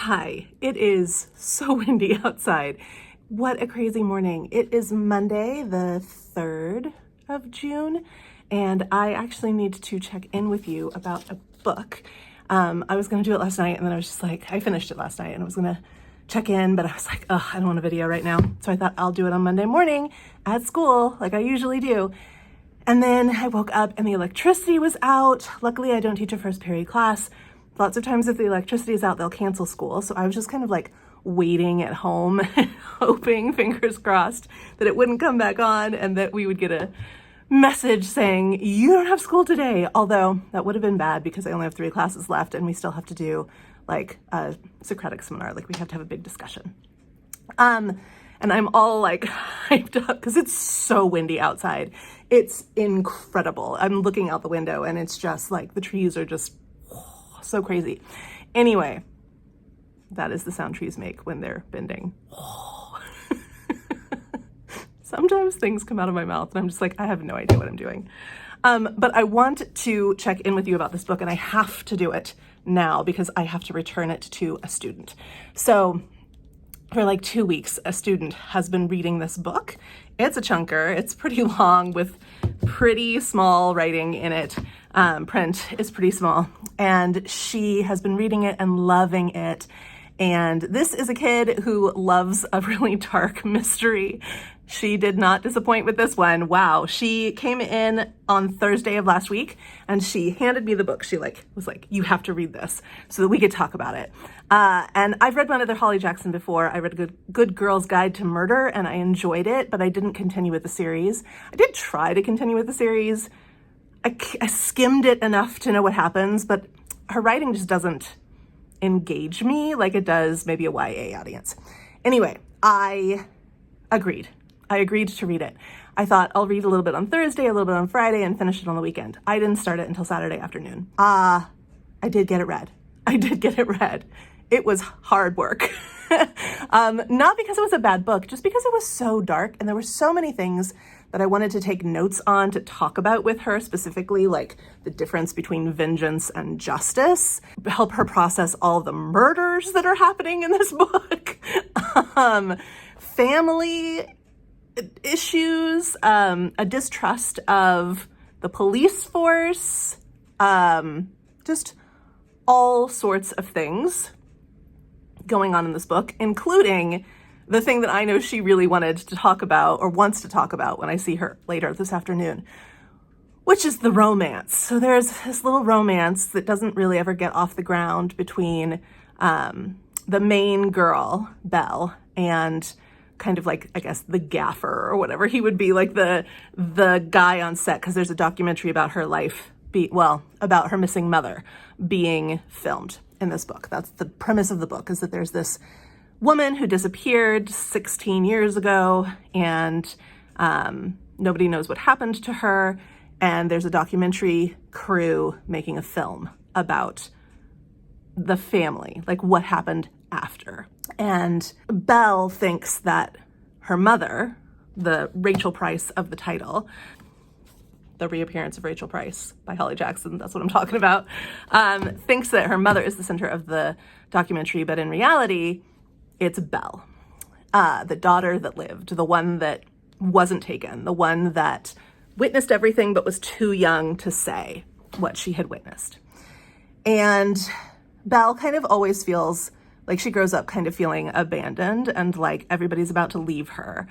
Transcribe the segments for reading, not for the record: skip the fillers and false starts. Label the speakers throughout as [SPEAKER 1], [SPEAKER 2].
[SPEAKER 1] Hi, it is so windy outside. What a crazy morning. It is Monday, the 3rd of June, and I actually need to check in with you about a book. I was going to do it last night, and then I was just like, I finished it last night, and I was going to check in, but I was like, I don't want a video right now. So I thought I'll do it on Monday morning at school, like I usually do. And then I woke up and the electricity was out. Luckily, I don't teach a first period class. Lots of times if the electricity is out, they'll cancel school. So I was just kind of like waiting at home, hoping, fingers crossed, that it wouldn't come back on and that we would get a message saying, you don't have school today. Although that would have been bad because I only have 3 classes left and we still have to do like a Socratic seminar. Like we have to have a big discussion. And I'm all like hyped up because it's so windy outside. It's incredible. I'm looking out the window and it's just like the trees are just so crazy. Anyway, that is the sound trees make when they're bending. Sometimes things come out of my mouth and I'm just like, I have no idea what I'm doing. But I want to check in with you about this book, and I have to do it now because I have to return it to a student. So for like 2 weeks, a student has been reading this book. It's a chunker. It's pretty long with pretty small writing in it. Print is pretty small. And she has been reading it and loving it. And this is a kid who loves a really dark mystery. She did not disappoint with this one. Wow. She came in on Thursday of last week and she handed me the book. She was like, you have to read this so that we could talk about it. And I've read one other Holly Jackson before. I read Good Girl's Guide to Murder and I enjoyed it, but I didn't continue with the series. I did try to continue with the series. I skimmed it enough to know what happens, but her writing just doesn't engage me like it does maybe a YA audience. Anyway, I agreed to read it. I thought I'll read a little bit on Thursday, a little bit on Friday, and finish it on the weekend. I didn't start it until Saturday afternoon. I did get it read. It was hard work. Not because it was a bad book, just because it was so dark and there were so many things that I wanted to take notes on to talk about with her, specifically like the difference between vengeance and justice, help her process all the murders that are happening in this book, family issues, a distrust of the police force, just all sorts of things going on in this book, including the thing that I know she really wanted to talk about or wants to talk about when I see her later this afternoon, which is the romance. So there's this little romance that doesn't really ever get off the ground between the main girl, Belle, and kind of like, I guess, the gaffer or whatever he would be, like the guy on set, because there's a documentary about her life, about her missing mother being filmed in this book. That's the premise of the book, is that there's this woman who disappeared 16 years ago and nobody knows what happened to her. And there's a documentary crew making a film about the family, like what happened after. And Belle thinks that her mother, the Rachel Price of the title, the reappearance of Rachel Price by Holly Jackson, that's what I'm talking about, thinks that her mother is the center of the documentary, but in reality, it's Belle, the daughter that lived, the one that wasn't taken, the one that witnessed everything but was too young to say what she had witnessed. And Belle kind of always feels like she grows up kind of feeling abandoned and like everybody's about to leave her.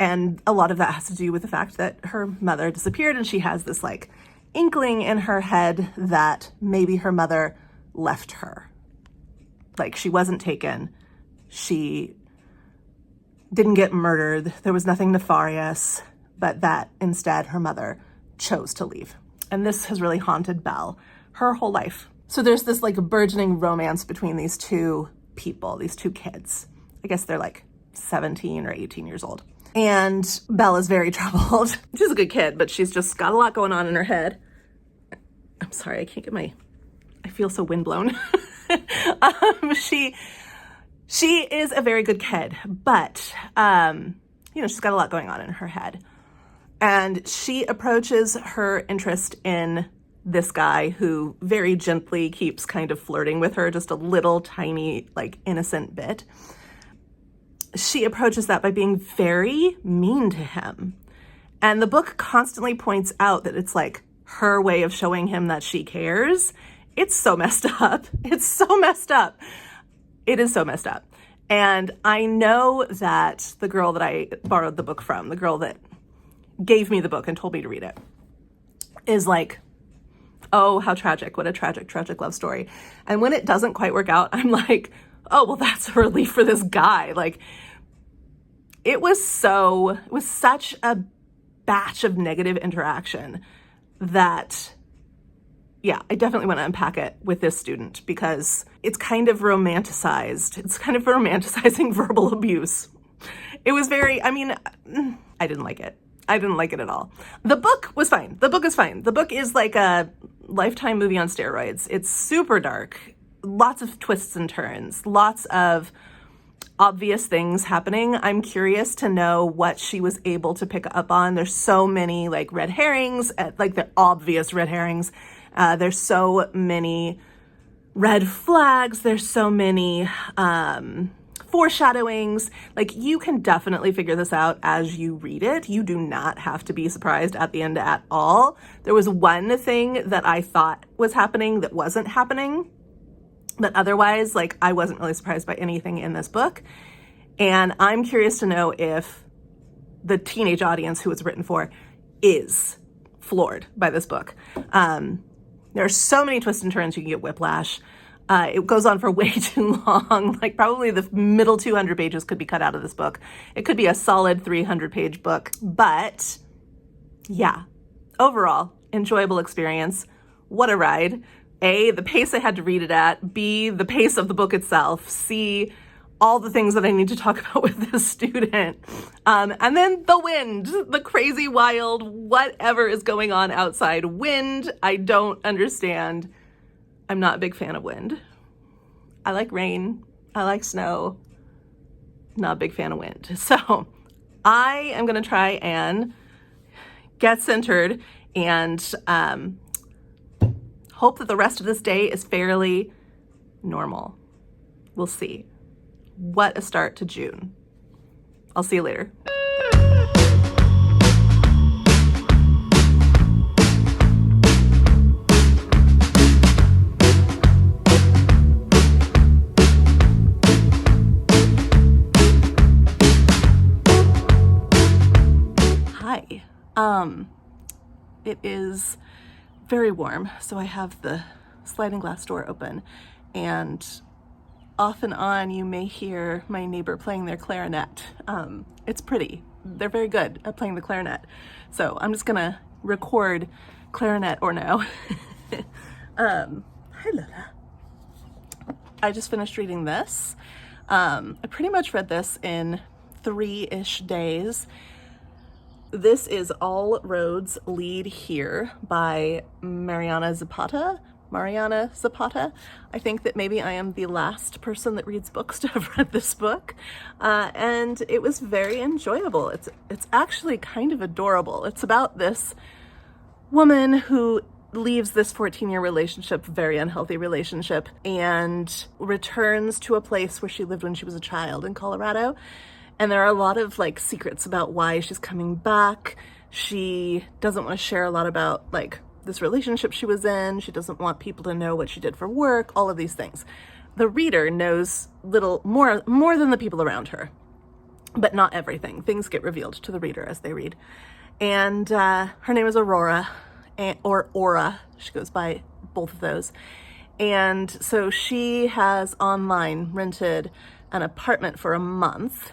[SPEAKER 1] And a lot of that has to do with the fact that her mother disappeared and she has this like inkling in her head that maybe her mother left her. Like she wasn't taken. She didn't get murdered. There was nothing nefarious, but that instead her mother chose to leave. And this has really haunted Belle her whole life. So there's this like burgeoning romance between these two people, these two kids. I guess they're like 17 or 18 years old. And Belle is very troubled. She's a good kid, but she's just got a lot going on in her head. I'm sorry, I feel so windblown. She is a very good kid, but, she's got a lot going on in her head. And she approaches her interest in this guy who very gently keeps kind of flirting with her, just a little tiny, like, innocent bit. She approaches that by being very mean to him. And the book constantly points out that it's like her way of showing him that she cares. It's so messed up. It's so messed up. It is so messed up. And I know that the girl that I borrowed the book from, the girl that gave me the book and told me to read it, is like, oh, how tragic. What a tragic, tragic love story. And when it doesn't quite work out, I'm like, oh, well, that's a relief for this guy. Like, it was such a batch of negative interaction that, yeah, I definitely want to unpack it with this student because it's kind of romanticized. It's kind of romanticizing verbal abuse. It was very, I mean, I didn't like it. I didn't like it at all. The book was fine. The book is fine. The book is like a Lifetime movie on steroids. It's super dark, lots of twists and turns, lots of obvious things happening. I'm curious to know what she was able to pick up on. There's so many like red herrings, like the obvious red herrings. There's so many red flags. There's so many foreshadowings. Like, you can definitely figure this out as you read it. You do not have to be surprised at the end at all. There was one thing that I thought was happening that wasn't happening, but otherwise, like, I wasn't really surprised by anything in this book. And I'm curious to know if the teenage audience who it's written for is floored by this book. There are so many twists and turns, you can get whiplash. It goes on for way too long. Like, probably the middle 200 pages could be cut out of this book. It could be a solid 300-page book. But yeah, overall, enjoyable experience. What a ride. A, the pace I had to read it at. B, the pace of the book itself. C, all the things that I need to talk about with this student. And then the wind, the crazy, wild, whatever is going on outside. Wind, I don't understand. I'm not a big fan of wind. I like rain. I like snow. Not a big fan of wind. So I am going to try and get centered and hope that the rest of this day is fairly normal. We'll see. What a start to June. I'll see you later. Hi. It is very warm, so I have the sliding glass door open, and off and on you may hear my neighbor playing their clarinet. It's pretty. They're very good at playing the clarinet. So I'm just gonna record clarinet or no. Hi Lola. I just finished reading this. I pretty much read this in 3-ish days. This is All Roads Lead Here by Mariana Zapata. I think that maybe I am the last person that reads books to have read this book. And it was very enjoyable. It's actually kind of adorable. It's about this woman who leaves this 14-year relationship, very unhealthy relationship, and returns to a place where she lived when she was a child in Colorado. And there are a lot of like secrets about why she's coming back. She doesn't want to share a lot about like this relationship she was in. She doesn't want people to know what she did for work, all of these things. The reader knows little more than the people around her, but not everything. Things get revealed to the reader as they read. And her name is Aurora, or Aura. She goes by both of those. And so she has online rented an apartment for a month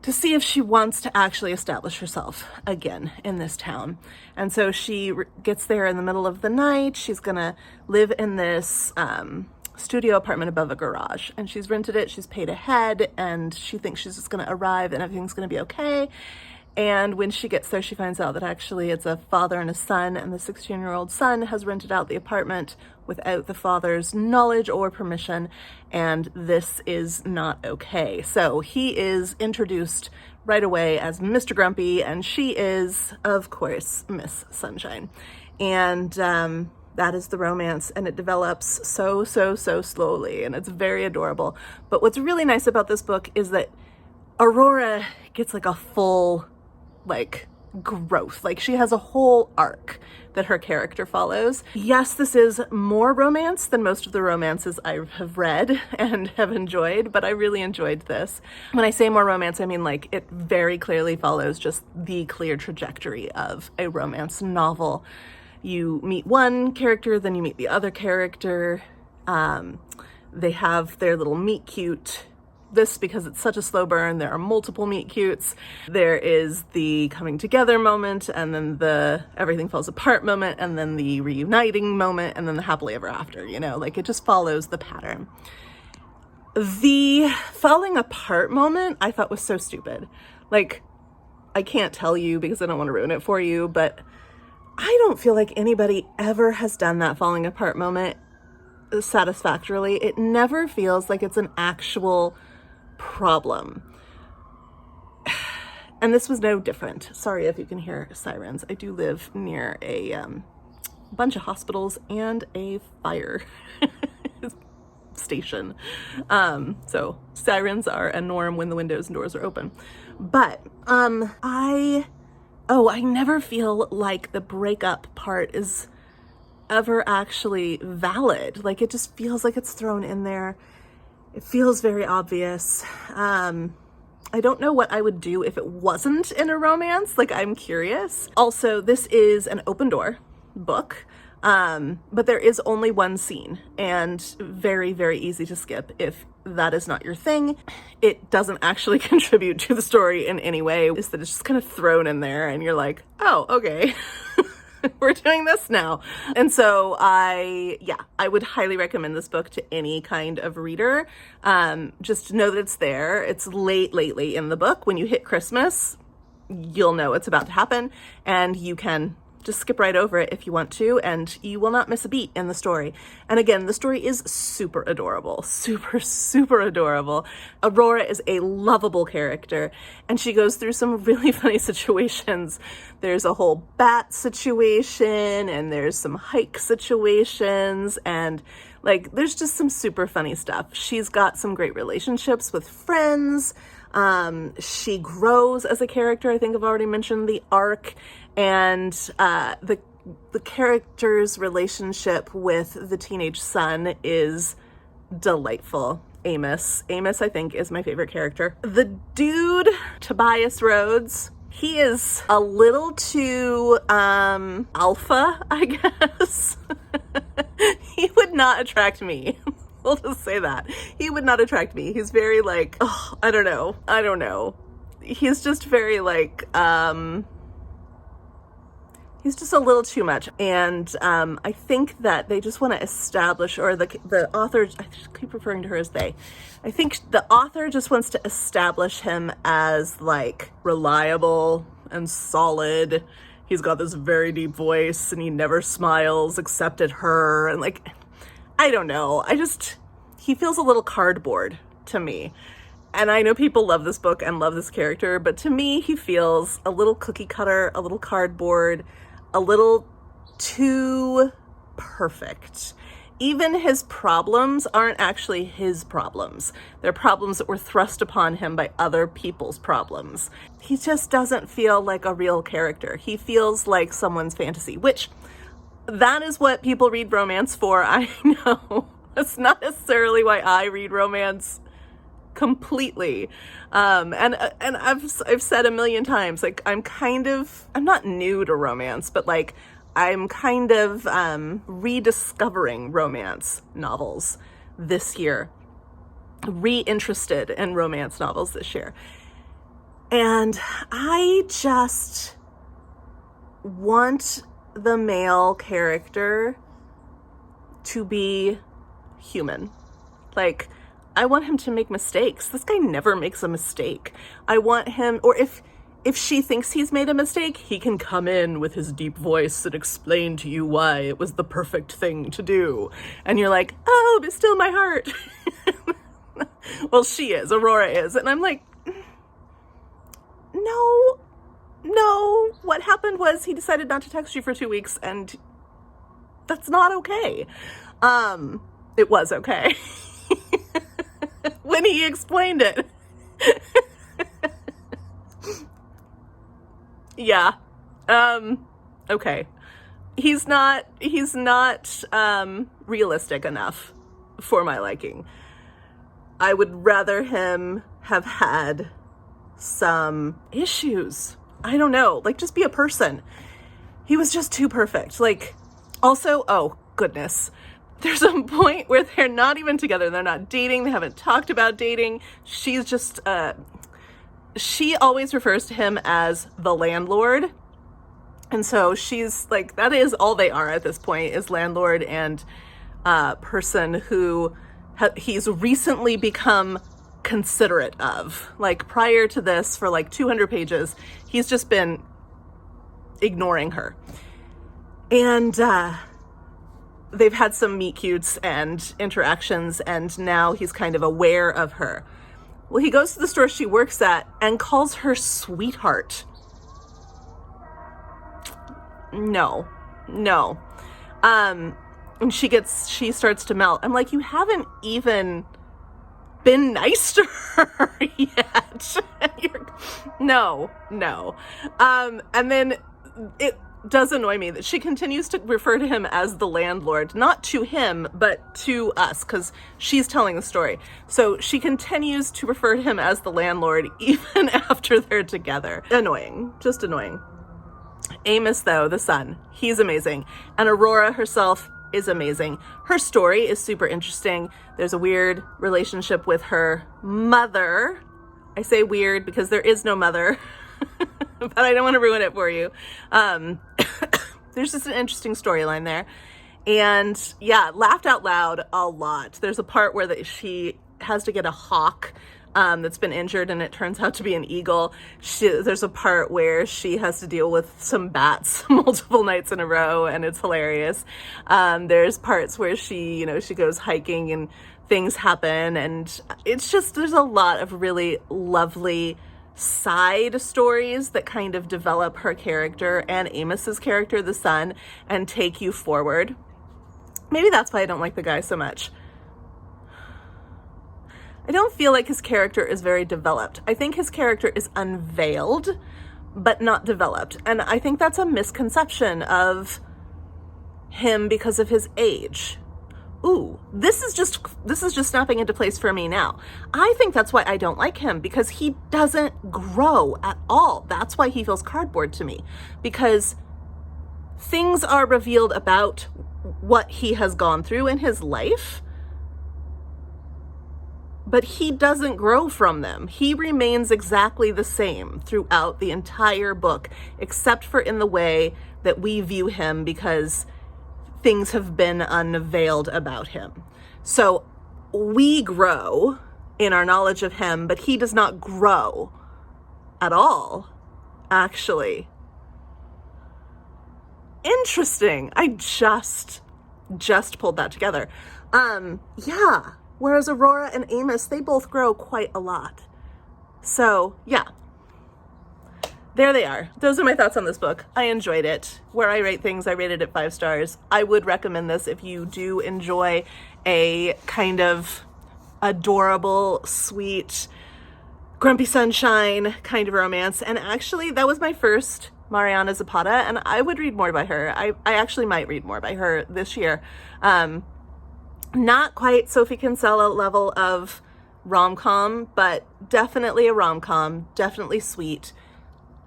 [SPEAKER 1] to see if she wants to actually establish herself again in this town. And so she gets there in the middle of the night. She's gonna live in this studio apartment above a garage, and she's rented it, she's paid ahead, and she thinks she's just gonna arrive and everything's gonna be okay. And when she gets there, she finds out that actually it's a father and a son, and the 16-year-old son has rented out the apartment without the father's knowledge or permission, and this is not okay. So he is introduced right away as Mr. Grumpy, and she is, of course, Miss Sunshine. And That is the romance, and it develops so slowly, and it's very adorable. But what's really nice about this book is that Aurora gets like a full, like, growth. Like, she has a whole arc that her character follows. Yes, this is more romance than most of the romances I have read and have enjoyed, but I really enjoyed this. When I say more romance, I mean like it very clearly follows just the clear trajectory of a romance novel. You meet one character, then you meet the other character. They have their little meet cute. This, because it's such a slow burn, there are multiple meet cutes. There is the coming together moment, and then the everything falls apart moment, and then the reuniting moment, and then the happily ever after, you know, like it just follows the pattern. The falling apart moment I thought was so stupid. Like, I can't tell you because I don't want to ruin it for you, but I don't feel like anybody ever has done that falling apart moment satisfactorily. It never feels like it's an actual problem. And this was no different. Sorry if you can hear sirens. I do live near a bunch of hospitals and a fire station. So sirens are a norm when the windows and doors are open. But I never feel like the breakup part is ever actually valid. Like, it just feels like it's thrown in there. It feels very obvious. I don't know what I would do if it wasn't in a romance. Like, I'm curious. Also, this is an open door book, but there is only one scene, and very easy to skip if that is not your thing. It doesn't actually contribute to the story in any way. It's that it's just kind of thrown in there, and you're like, oh, okay. We're doing this now. And so I would highly recommend this book to any kind of reader. Just know that it's there. It's late in the book. When you hit Christmas, you'll know it's about to happen, and you can just skip right over it if you want to, and you will not miss a beat in the story. And again, the story is super adorable, super adorable. Aurora is a lovable character, and she goes through some really funny situations. There's a whole bat situation, and there's some hike situations, and like, there's just some super funny stuff. She's got some great relationships with friends. She grows as a character. I think I've already mentioned the arc, and the character's relationship with the teenage son is delightful. Amos, I think, is my favorite character. The dude, Tobias Rhodes, he is a little too alpha, I guess. He would not attract me. We'll just say that. He would not attract me. He's very like, oh, I don't know. He's just very like, he's just a little too much. And I think that they just want to establish, or the author, I just keep referring to her as they. I think the author just wants to establish him as like reliable and solid. He's got this very deep voice, and he never smiles except at her. And like, I don't know. He feels a little cardboard to me. And I know people love this book and love this character, but to me, he feels a little cookie cutter, a little cardboard, a little too perfect. Even his problems aren't actually his problems. They're problems that were thrust upon him by other people's problems. He just doesn't feel like a real character. He feels like someone's fantasy, which that is what people read romance for. I know. That's not necessarily why I read romance completely. And I've said a million times, like, I'm not new to romance, but like, I'm kind of rediscovering romance novels this year, reinterested in romance novels this year. And I just want the male character to be human. Like, I want him to make mistakes. This guy never makes a mistake. I want him, or if she thinks he's made a mistake, he can come in with his deep voice and explain to you why it was the perfect thing to do. And you're like, oh, but still my heart. Well, Aurora is. And I'm like, no, what happened was he decided not to text you for 2 weeks, and That's not okay. It was okay when he explained it. Yeah. Okay. He's not realistic enough for my liking. I would rather him have had some issues. I don't know, like, just be a person. He was just too perfect. Like, also, oh goodness, there's a point where they're not even together. They're not dating. They haven't talked about dating. She's just, she always refers to him as the landlord. And so she's like, that is all they are at this point, is landlord and person who he's recently become considerate of. Like, prior to this, for like 200 pages, he's just been ignoring her. And they've had some meet cutes and interactions, and now he's kind of aware of her. Well, he goes to the store she works at and calls her sweetheart. No. And she starts to melt. I'm like, you haven't even been nice to her yet. No. And then it does annoy me that she continues to refer to him as the landlord, not to him, but to us, because she's telling the story. So she continues to refer to him as the landlord even after they're together. Annoying, just annoying. Amos, though, the son, he's amazing. And Aurora herself is amazing. Her story is super interesting. There's a weird relationship with her mother. I say weird because there is no mother, but I don't want to ruin it for you. There's just an interesting storyline there. And yeah, laughed out loud a lot. There's a part where she has to get a hawk that's been injured, and it turns out to be an eagle. There's a part where she has to deal with some bats multiple nights in a row, and it's hilarious. There's parts where she goes hiking and things happen, and it's just, there's a lot of really lovely side stories that kind of develop her character and Amos's character, the son, and take you forward. Maybe that's why I don't like the guy so much. I don't feel like his character is very developed. I think his character is unveiled, but not developed. And I think that's a misconception of him because of his age. Ooh, this is just snapping into place for me now. I think that's why I don't like him, because he doesn't grow at all. That's why he feels cardboard to me, because things are revealed about what he has gone through in his life, but he doesn't grow from them. He remains exactly the same throughout the entire book, except for in the way that we view him, because things have been unveiled about him. So we grow in our knowledge of him, but he does not grow at all, actually. Interesting. I just pulled that together. Yeah. Whereas Aurora and Amos, they both grow quite a lot. So, yeah. There they are. Those are my thoughts on this book. I enjoyed it. Where I rate things, I rated it 5 stars. I would recommend this if you do enjoy a kind of adorable, sweet, grumpy sunshine kind of romance. And actually, that was my first Mariana Zapata, and I would read more by her. I actually might read more by her this year. Not quite Sophie Kinsella level of rom-com, but definitely a rom-com, definitely sweet.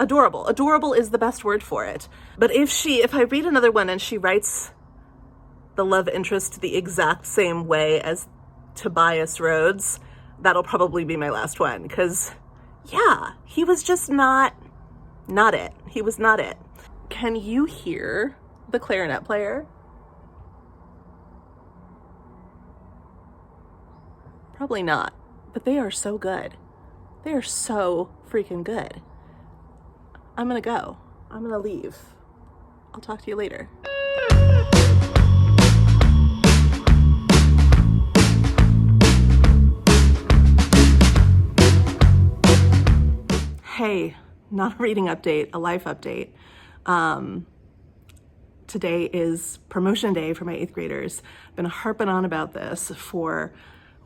[SPEAKER 1] Adorable. Adorable is the best word for it. But if I read another one and she writes the love interest the exact same way as Tobias Rhodes, that'll probably be my last one. Because, yeah, he was just not it. He was not it. Can you hear the clarinet player? Probably not, but they are so good. They are so freaking good. I'm gonna go. I'm gonna leave. I'll talk to you later. Hey, not a reading update, a life update. today is promotion day for my 8th graders. I've been harping on about this for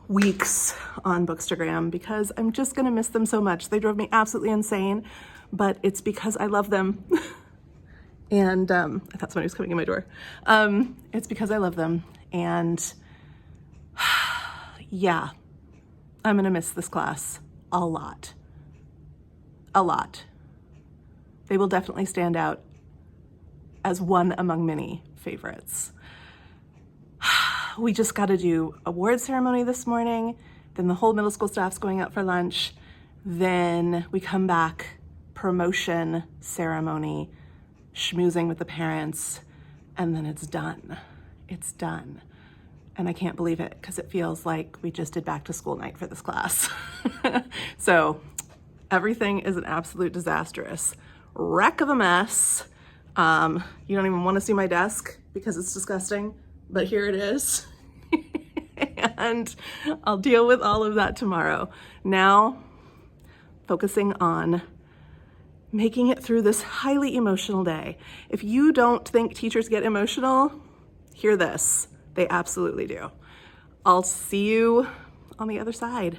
[SPEAKER 1] weeks on Bookstagram because I'm just gonna miss them so much. They drove me absolutely insane, but it's because I love them. And I thought somebody was coming in my door. It's because I love them. And yeah, I'm gonna miss this class a lot. A lot. They will definitely stand out as one among many favorites. We just got to do award ceremony this morning, then the whole middle school staff's going out for lunch, then we come back, promotion ceremony, schmoozing with the parents, and then it's done. It's done. And I can't believe it because it feels like we just did back to school night for this class. So everything is an absolute disastrous wreck of a mess. You don't even want to see my desk because it's disgusting, but here it is. And I'll deal with all of that tomorrow. Now, focusing on making it through this highly emotional day. If you don't think teachers get emotional, hear this. They absolutely do. I'll see you on the other side.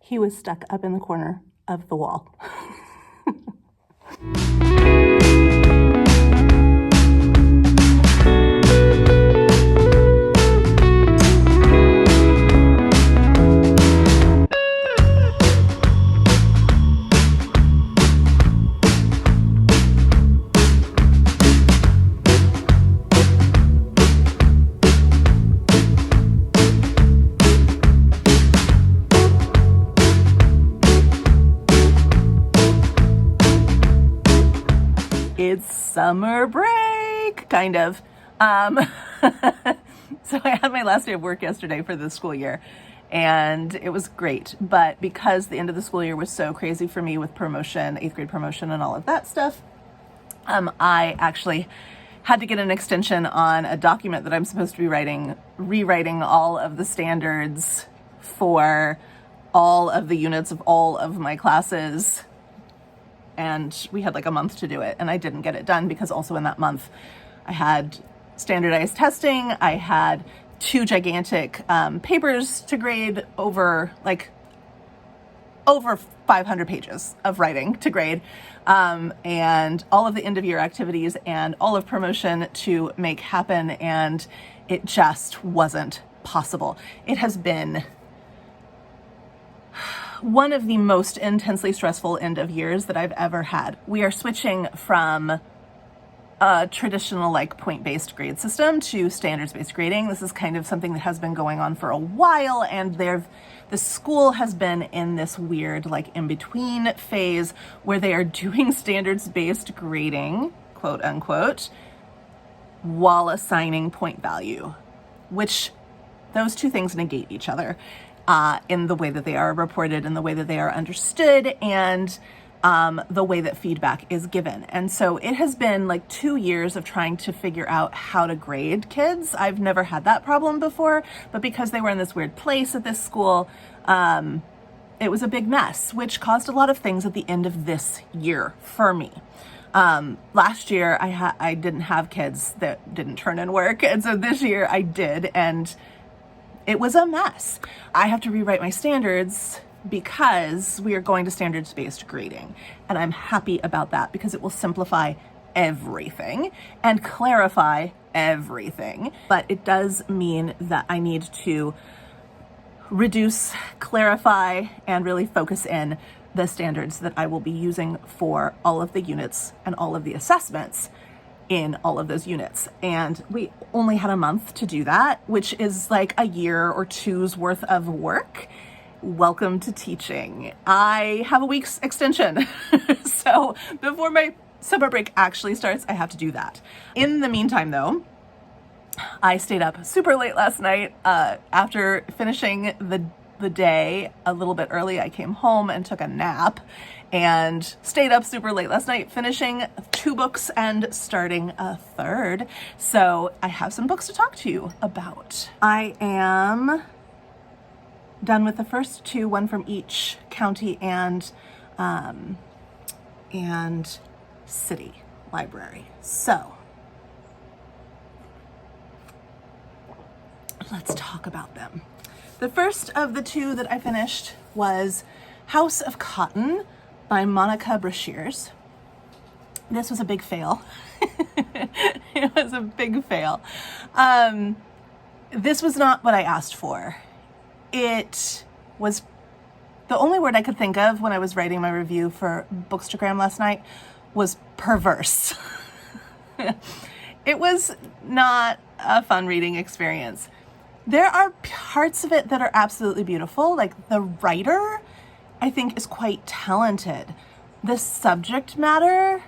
[SPEAKER 1] He was stuck up in the corner of the wall. It's summer break, kind of. So I had my last day of work yesterday for the school year, and it was great. But because the end of the school year was so crazy for me with promotion, 8th grade promotion and all of that stuff, I actually had to get an extension on a document that I'm supposed to be rewriting all of the standards for all of the units of all of my classes. And we had like a month to do it, and I didn't get it done because also in that month I had standardized testing. I had 2 gigantic papers to grade over 500 pages of writing to grade, and all of the end of year activities and all of promotion to make happen, and it just wasn't possible. It has been one of the most intensely stressful end of years that I've ever had. We are switching from a traditional point-based grade system to standards-based grading. This is kind of something that has been going on for a while, and the school has been in this weird in-between phase where they are doing standards-based grading, quote unquote, while assigning point value, which those two things negate each other in the way that they are reported and the way that they are understood. And the way that feedback is given. And so it has been like 2 years of trying to figure out how to grade kids. I've never had that problem before, but because they were in this weird place at this school, it was a big mess, which caused a lot of things at the end of this year for me. Last year I didn't have kids that didn't turn in work. And so this year I did, and it was a mess. I have to rewrite my standards because we are going to standards-based grading. And I'm happy about that because it will simplify everything and clarify everything. But it does mean that I need to reduce, clarify, and really focus in the standards that I will be using for all of the units and all of the assessments in all of those units. And we only had a month to do that, which is like a year or two's worth of work. Welcome to teaching. I have a week's extension. So before my summer break actually starts, I have to do that. In the meantime though, I stayed up super late last night. After finishing the day a little bit early, I came home and took a nap and stayed up super late last night, finishing 2 books and starting a 3rd. So I have some books to talk to you about. I am done with the first 2, one from each county and city library. So let's talk about them. The first of the 2 that I finished was House of Cotton by Monica Brashears. This was a big fail. It was a big fail. This was not what I asked for. It was the only word I could think of when I was writing my review for Bookstagram last night was perverse. It was not a fun reading experience. There are parts of it that are absolutely beautiful. Like the writer, I think, is quite talented. The subject matter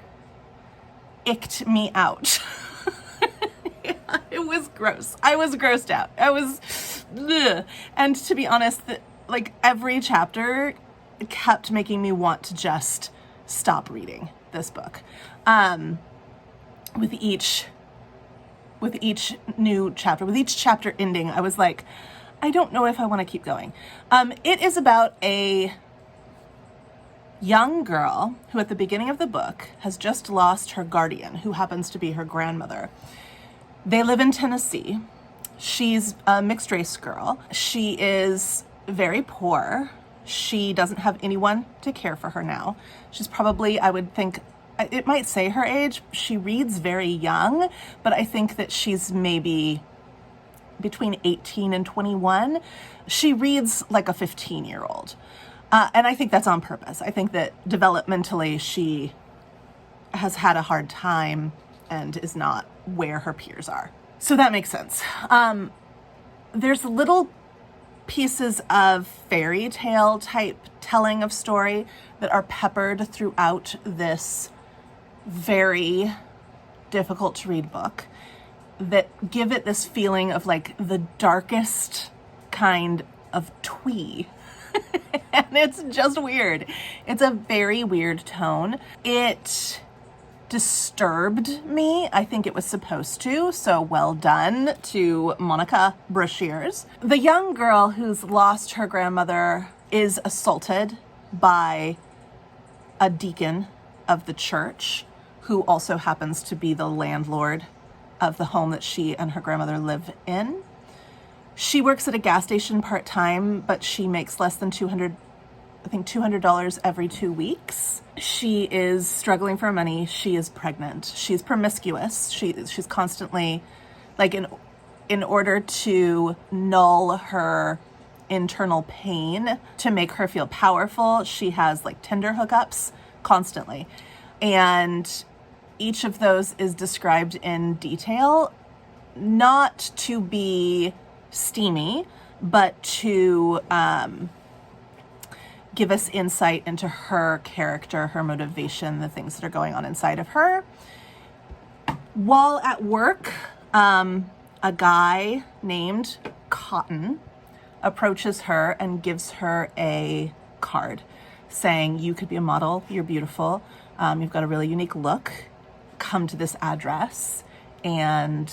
[SPEAKER 1] icked me out. Yeah, it was gross. I was grossed out. I was, ugh. And to be honest, like every chapter kept making me want to just stop reading this book. With each new chapter, with each chapter ending, I was like, I don't know if I want to keep going. It is about a young girl who at the beginning of the book has just lost her guardian, who happens to be her grandmother. They live in Tennessee. She's a mixed race girl. She is very poor. She doesn't have anyone to care for her now. She's probably, I would think, it might say her age. She reads very young, but I think that she's maybe between 18 and 21. She reads like a 15-year-old. And I think that's on purpose. I think that developmentally she has had a hard time and is not where her peers are. So that makes sense. There's little pieces of fairy tale type telling of story that are peppered throughout this very difficult to read book that give it this feeling of like the darkest kind of twee. And it's just weird. It's a very weird tone. It disturbed me. I think it was supposed to, so well done to Monica Brashears. The young girl who's lost her grandmother is assaulted by a deacon of the church, who also happens to be the landlord of the home that she and her grandmother live in. She works at a gas station part-time, but she makes less than $200 every 2 weeks. She is struggling for money. She is pregnant. She's promiscuous. She's constantly, like, in order to null her internal pain, to make her feel powerful, she has like Tinder hookups constantly. And each of those is described in detail, not to be steamy, but to give us insight into her character, her motivation, the things that are going on inside of her. While at work, a guy named Cotton approaches her and gives her a card saying, you could be a model, you're beautiful, you've got a really unique look, come to this address and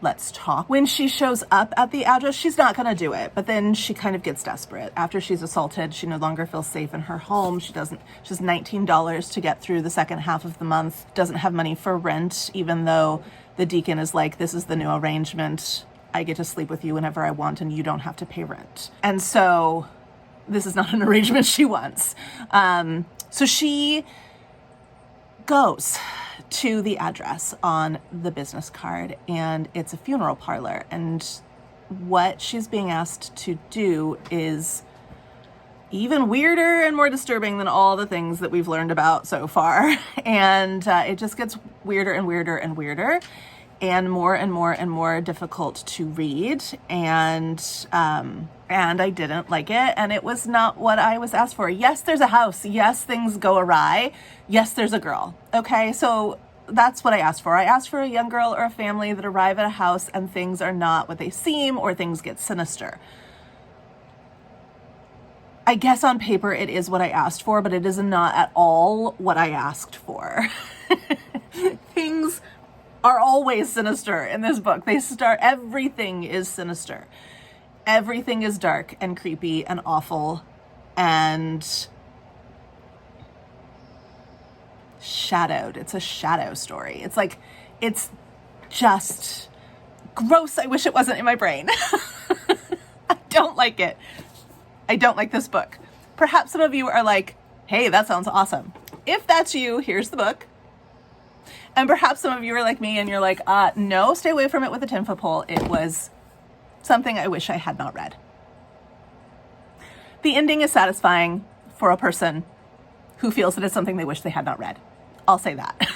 [SPEAKER 1] let's talk. When she shows up at the address, she's not going to do it, but then she kind of gets desperate. After she's assaulted, she no longer feels safe in her home. She has $19 to get through the second half of the month, doesn't have money for rent, even though the deacon is like, this is the new arrangement. I get to sleep with you whenever I want and you don't have to pay rent. And so this is not an arrangement she wants. So she goes to the address on the business card, and it's a funeral parlor. And what she's being asked to do is even weirder and more disturbing than all the things that we've learned about so far. And it just gets weirder and weirder and weirder, and more and more and more difficult to read. And I didn't like it, and it was not what I was asked for. Yes, there's a house. Yes, things go awry. Yes, there's a girl. Okay, so that's what I asked for. I asked for a young girl or a family that arrive at a house and things are not what they seem, or things get sinister. I guess on paper it is what I asked for, but it is not at all what I asked for. Things are always sinister in this book. Everything is sinister. Everything is dark and creepy and awful and shadowed. It's a shadow story. It's just gross. I wish it wasn't in my brain. I don't like it. I don't like this book. Perhaps some of you are like, hey, that sounds awesome. If that's you, here's the book. And perhaps some of you are like me and you're like, no, stay away from it with a 10-foot pole. It was something I wish I had not read. The ending is satisfying for a person who feels that it's something they wish they had not read. I'll say that.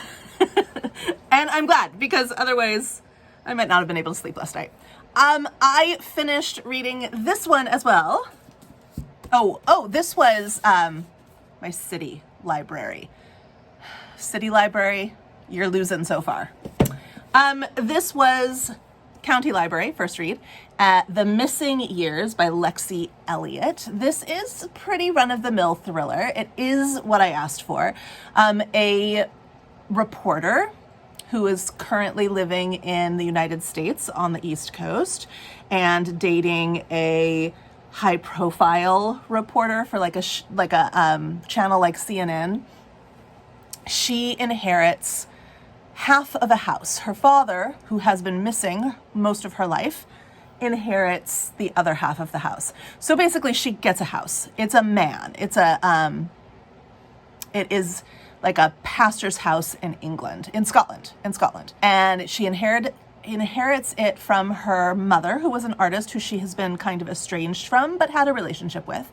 [SPEAKER 1] And I'm glad, because otherwise I might not have been able to sleep last night. I finished reading this one as well. Oh, this was my city library. City library, you're losing so far. This was County Library, first read, The Missing Years by Lexi Elliott. This is a pretty run-of-the-mill thriller. It is what I asked for. A reporter who is currently living in the United States on the East Coast and dating a high-profile reporter for like a channel like CNN. She inherits half of a house. Her father, who has been missing most of her life, inherits the other half of the house. So basically she gets a house. It's a man. It is like a pastor's house in Scotland. And she inherits it from her mother, who was an artist who she has been kind of estranged from, but had a relationship with.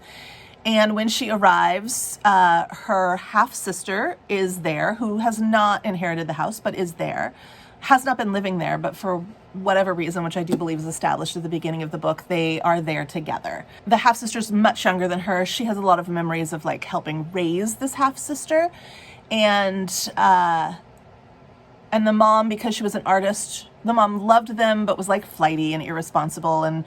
[SPEAKER 1] And when she arrives, her half-sister is there, who has not inherited the house, but is there. Has not been living there, but for whatever reason, which I do believe is established at the beginning of the book, they are there together. The half-sister's much younger than her. She has a lot of memories of like helping raise this half-sister. And the mom, because she was an artist, the mom loved them, but was like flighty and irresponsible, and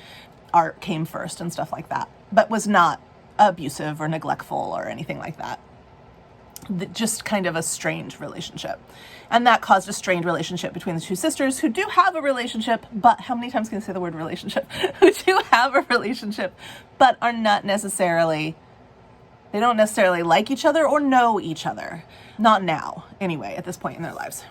[SPEAKER 1] art came first and stuff like that, but was not abusive or neglectful or anything like that. Just kind of a strained relationship. And that caused a strained relationship between the two sisters, who do have a relationship, but how many times can I say the word relationship? Who do have a relationship, but are not necessarily, they don't necessarily like each other or know each other. Not now, anyway, at this point in their lives.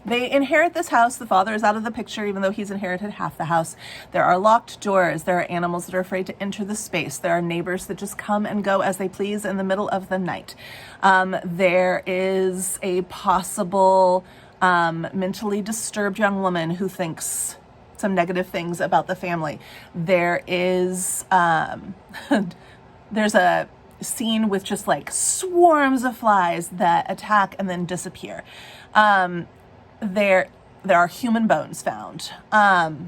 [SPEAKER 1] They inherit this house. The father is out of the picture, even though he's inherited half the house. There are locked doors. There are animals that are afraid to enter the space. There are neighbors that just come and go as they please in the middle of the night. There is a possible mentally disturbed young woman who thinks some negative things about the family. There is, there's a scene with just like swarms of flies that attack and then disappear. There are human bones found.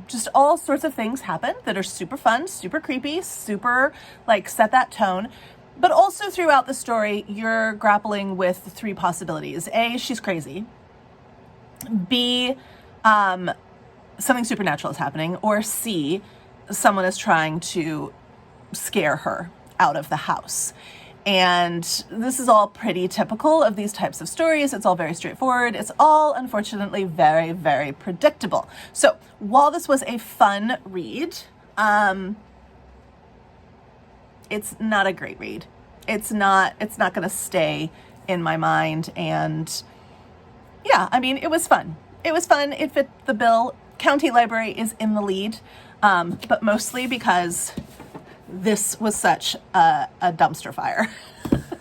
[SPEAKER 1] Just all sorts of things happen that are super fun, super creepy, super like set that tone. But also throughout the story, you're grappling with three possibilities. A, she's crazy. B, something supernatural is happening. Or C, someone is trying to scare her out of the house. And this is all pretty typical of these types of stories. It's all very straightforward. It's all, unfortunately, very, very predictable. So while this was a fun read, it's not a great read. It's not going to stay in my mind. And yeah, I mean, it was fun. It was fun. It fit the bill. County Library is in the lead, but mostly because this was such a dumpster fire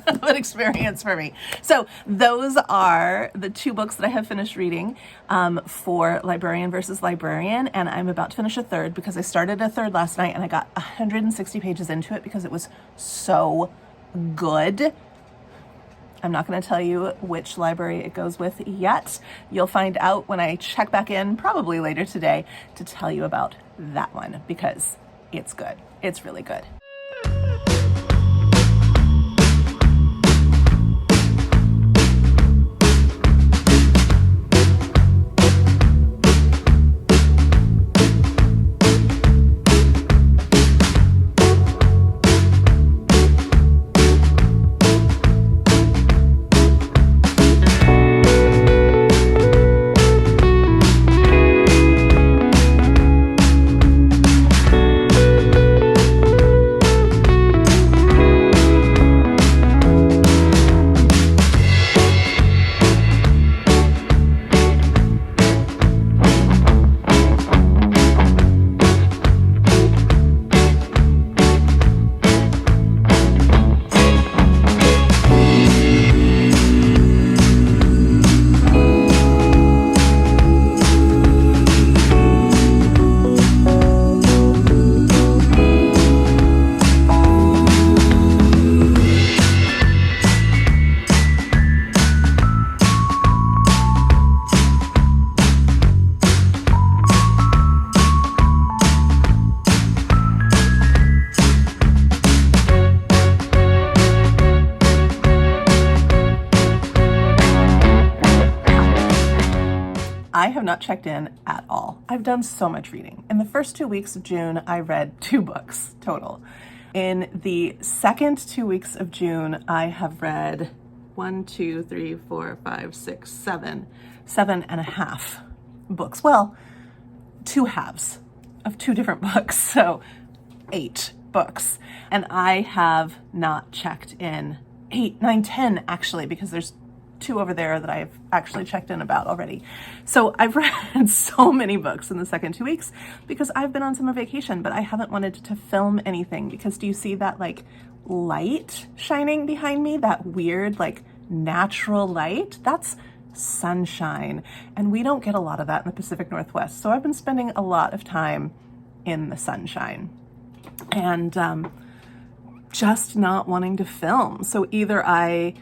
[SPEAKER 1] of an experience for me. So those are the two books that I have finished reading for Librarian versus Librarian, and I'm about to finish a third because I started a third last night and I got 160 pages into it because it was so good. I'm not going to tell you which library it goes with yet. You'll find out when I check back in, probably later today, to tell you about that one because it's good. It's really good. I have not checked in at all. I've done so much reading. In the first 2 weeks of June, I read 2 books total. In the second 2 weeks of June, I have read 7 and a half books. Well, 2 halves of 2 different books, so 8 books. And I have not checked in 8, 9, 10 actually, because there's 2 over there that I've actually checked in about already. So I've read so many books in the second 2 weeks because I've been on summer vacation, but I haven't wanted to film anything because do you see that like light shining behind me? That weird like natural light? That's sunshine. And we don't get a lot of that in the Pacific Northwest. So I've been spending a lot of time in the sunshine and just not wanting to film. So either I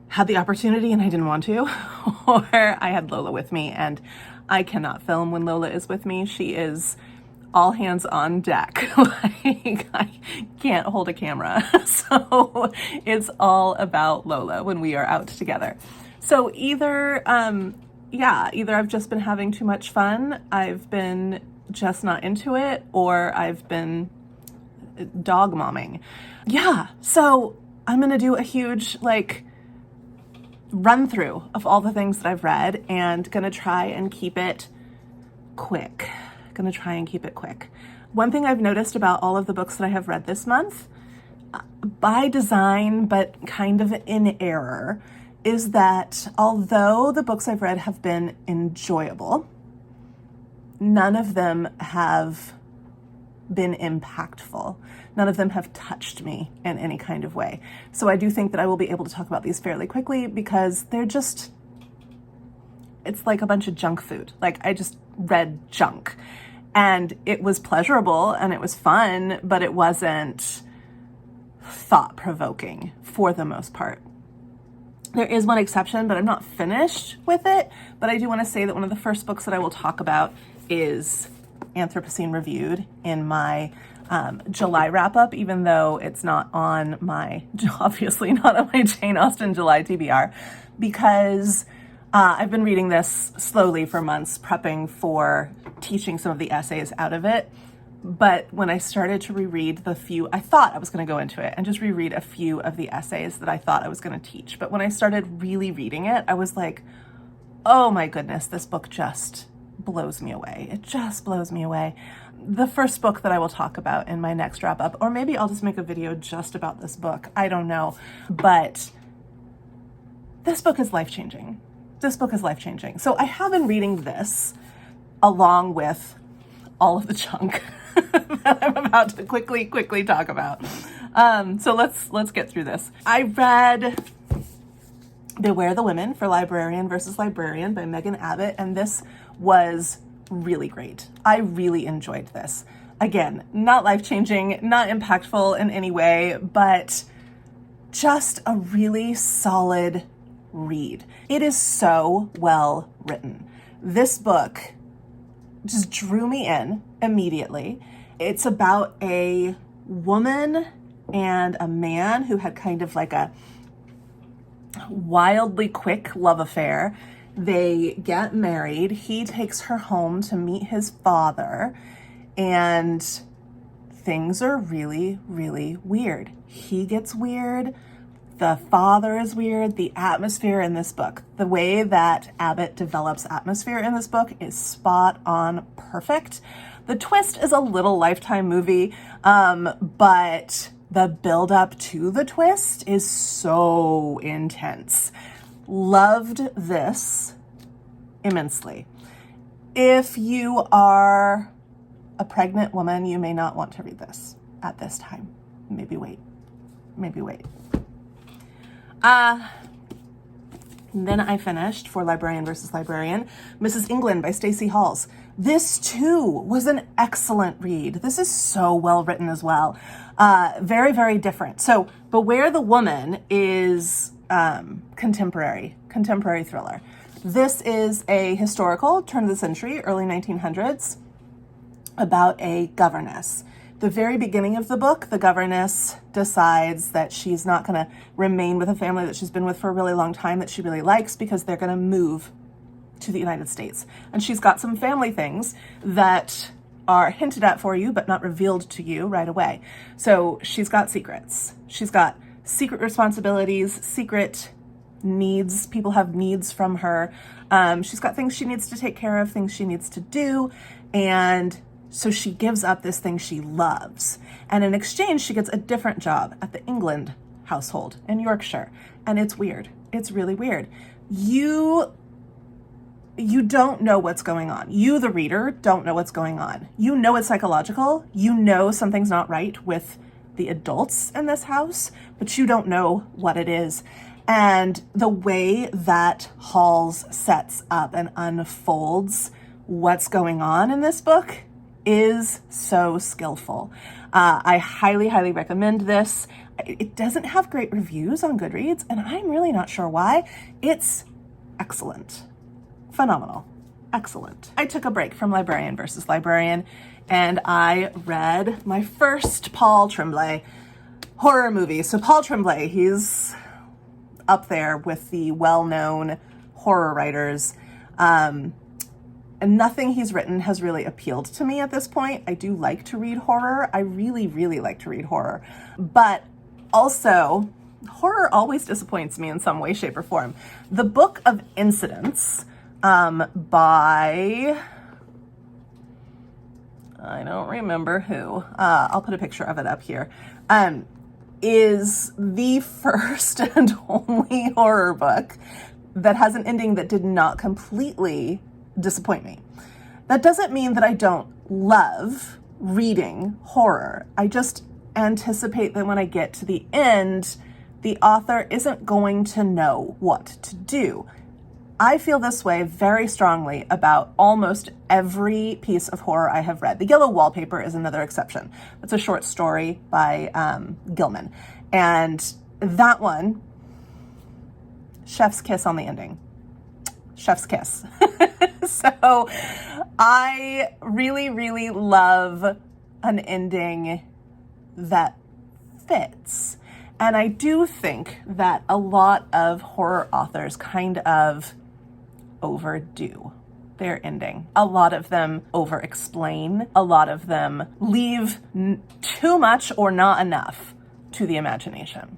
[SPEAKER 1] had the opportunity and I didn't want to, or I had Lola with me and I cannot film when Lola is with me. She is all hands on deck. Like I can't hold a camera. So it's all about Lola when we are out together. So either I've just been having too much fun, I've been just not into it, or I've been dog momming. Yeah, so I'm gonna do a huge run through of all the things that I've read and gonna try and keep it quick. One thing I've noticed about all of the books that I have read this month, by design but kind of in error, is that although the books I've read have been enjoyable, none of them have been impactful. None of them have touched me in any kind of way. So I do think that I will be able to talk about these fairly quickly because it's like a bunch of junk food. Like I just read junk and it was pleasurable and it was fun, but it wasn't thought-provoking for the most part. There is one exception, but I'm not finished with it. But I do want to say that one of the first books that I will talk about is Anthropocene Reviewed in my July wrap-up, even though it's not on my, obviously not on my Jane Austen July TBR, because I've been reading this slowly for months, prepping for teaching some of the essays out of it. But when I started to reread the few, I thought I was going to go into it and just reread a few of the essays that I thought I was going to teach. But when I started really reading it, I was like, oh my goodness, this book just blows me away. It just blows me away. The first book that I will talk about in my next wrap up, or maybe I'll just make a video just about this book. I don't know. But this book is life-changing. This book is life-changing. So I have been reading this along with all of the junk that I'm about to quickly talk about. So let's get through this. I read Beware the Women for Librarian versus Librarian by Megan Abbott, and this was really great. I really enjoyed this. Again, not life-changing, not impactful in any way, but just a really solid read. It is so well written. This book just drew me in immediately. It's about a woman and a man who had kind of like a wildly quick love affair. They get married. He takes her home to meet his father, and things are really, really weird. He gets weird. The father is weird. The atmosphere in this book, the way that Abbott develops atmosphere in this book is spot on perfect. The twist is a little Lifetime movie, but the build up to the twist is so intense. Loved this immensely. If you are a pregnant woman, you may not want to read this at this time. Maybe wait. Then I finished for Librarian versus Librarian, Mrs. England by Stacey Halls. This too was an excellent read. This is so well written as well. Very, very different. So Beware the Woman is contemporary thriller. This is a historical, turn of the century, early 1900s, about a governess. The very beginning of the book, the governess decides that she's not going to remain with a family that she's been with for a really long time that she really likes, because they're going to move to the United States. And she's got some family things that are hinted at for you, but not revealed to you right away. So she's got secrets. She's got secret responsibilities, secret needs. People have needs from her. She's got things she needs to take care of, things she needs to do. And so she gives up this thing she loves. And in exchange, she gets a different job at the England household in Yorkshire. And it's weird. It's really weird. You don't know what's going on. You, the reader, don't know what's going on. You know it's psychological. You know something's not right with the adults in this house, but you don't know what it is. And the way that Halls sets up and unfolds what's going on in this book is so skillful. I highly, highly recommend this. It doesn't have great reviews on Goodreads, and I'm really not sure why. It's excellent. Phenomenal. Excellent. I took a break from Librarian versus Librarian, and I read my first Paul Tremblay horror movie. So Paul Tremblay, he's up there with the well-known horror writers. And nothing he's written has really appealed to me at this point. I do like to read horror. I really, really like to read horror. But also, horror always disappoints me in some way, shape, or form. The Book of Incidents by, I don't remember who, I'll put a picture of it up here, is the first and only horror book that has an ending that did not completely disappoint me. That doesn't mean that I don't love reading horror. I just anticipate that when I get to the end, the author isn't going to know what to do. I feel this way very strongly about almost every piece of horror I have read. The Yellow Wallpaper is another exception. It's a short story by Gilman. And that one, chef's kiss on the ending. Chef's kiss. So I really, really love an ending that fits. And I do think that a lot of horror authors kind of overdo their ending. A lot of them over-explain. A lot of them leave too much or not enough to the imagination.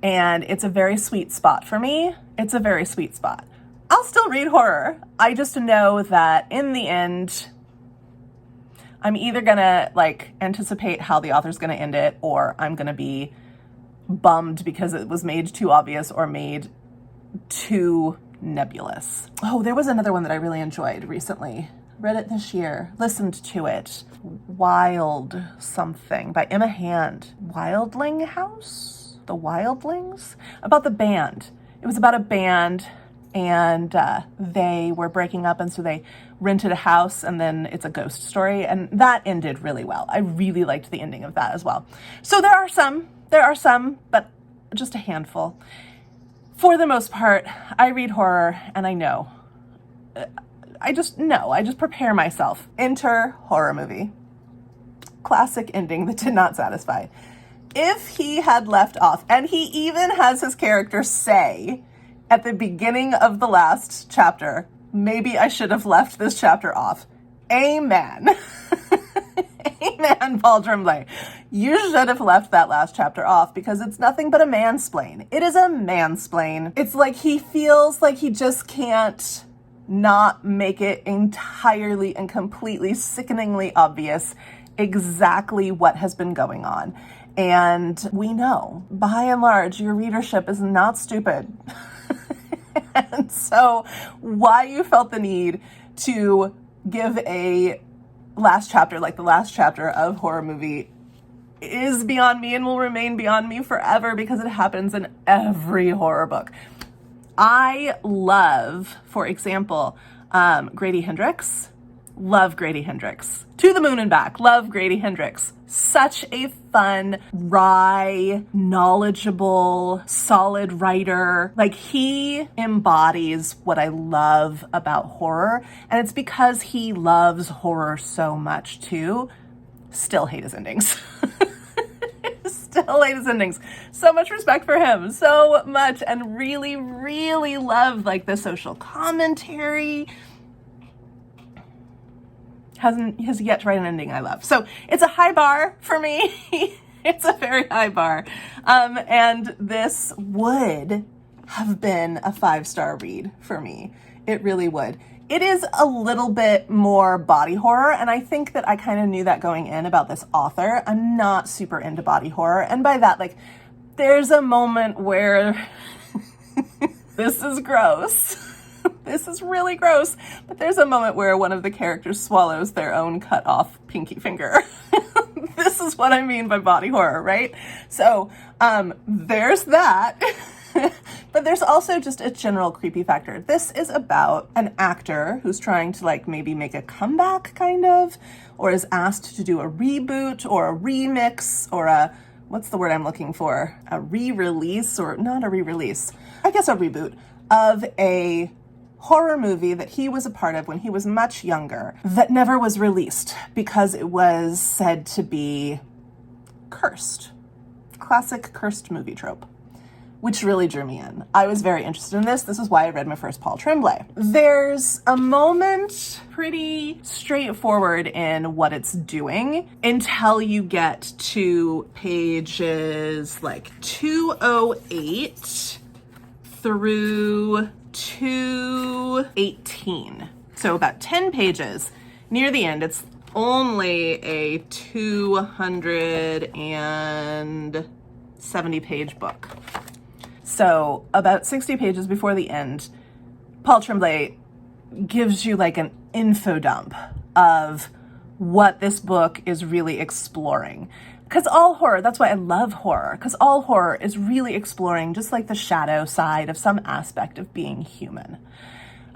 [SPEAKER 1] And it's a very sweet spot for me. It's a very sweet spot. I'll still read horror. I just know that in the end, I'm either gonna anticipate how the author's gonna end it, or I'm gonna be bummed because it was made too obvious or made too nebulous. Oh, there was another one that I really enjoyed recently. Read it this year. Listened to it. Wild something by Emma Hand. Wildling House? The Wildlings? About the band. It was about a band, and they were breaking up, and so they rented a house, and then it's a ghost story, and that ended really well. I really liked the ending of that as well. So there are some, but just a handful. For the most part, I read horror, and I know. I just prepare myself. Enter horror movie. Classic ending that did not satisfy. If he had left off, and he even has his character say at the beginning of the last chapter, maybe I should have left this chapter off. Amen. Amen, Paul Tremblay. You should have left that last chapter off because it's nothing but a mansplain. It is a mansplain. It's like he feels like he just can't not make it entirely and completely sickeningly obvious exactly what has been going on. And we know, by and large, your readership is not stupid. And so why you felt the need to give a last chapter, like the last chapter of horror movie, is beyond me and will remain beyond me forever because it happens in every horror book. I love, for example, Grady Hendrix. Love Grady Hendrix. To the Moon and Back. Love Grady Hendrix. Such a fun, wry, knowledgeable, solid writer. Like, he embodies what I love about horror. And it's because he loves horror so much too. Still hate his endings. Still hate his endings. So much respect for him. So much. And really, really love the social commentary. Has yet to write an ending I love. So it's a high bar for me. It's a very high bar. And this would have been a 5-star read for me. It really would. It is a little bit more body horror, and I think that I kind of knew that going in about this author. I'm not super into body horror, and by that, there's a moment where this is gross. This is really gross, but there's a moment where one of the characters swallows their own cut off pinky finger. This is what I mean by body horror, right? So there's that, but there's also just a general creepy factor. This is about an actor who's trying to maybe make a comeback kind of, or is asked to do a reboot or a remix or a, what's the word I'm looking for? A re-release, or not a re-release, I guess a reboot of a horror movie that he was a part of when he was much younger that never was released because it was said to be cursed. Classic cursed movie trope, which really drew me in. I was very interested in this. This is why I read my first Paul Tremblay. There's a moment pretty straightforward in what it's doing until you get to pages 208 through 218. So about 10 pages near the end. It's only a 270 page book. So about 60 pages before the end, Paul Tremblay gives you an info dump of what this book is really exploring. Because all horror, that's why I love horror, because all horror is really exploring just the shadow side of some aspect of being human.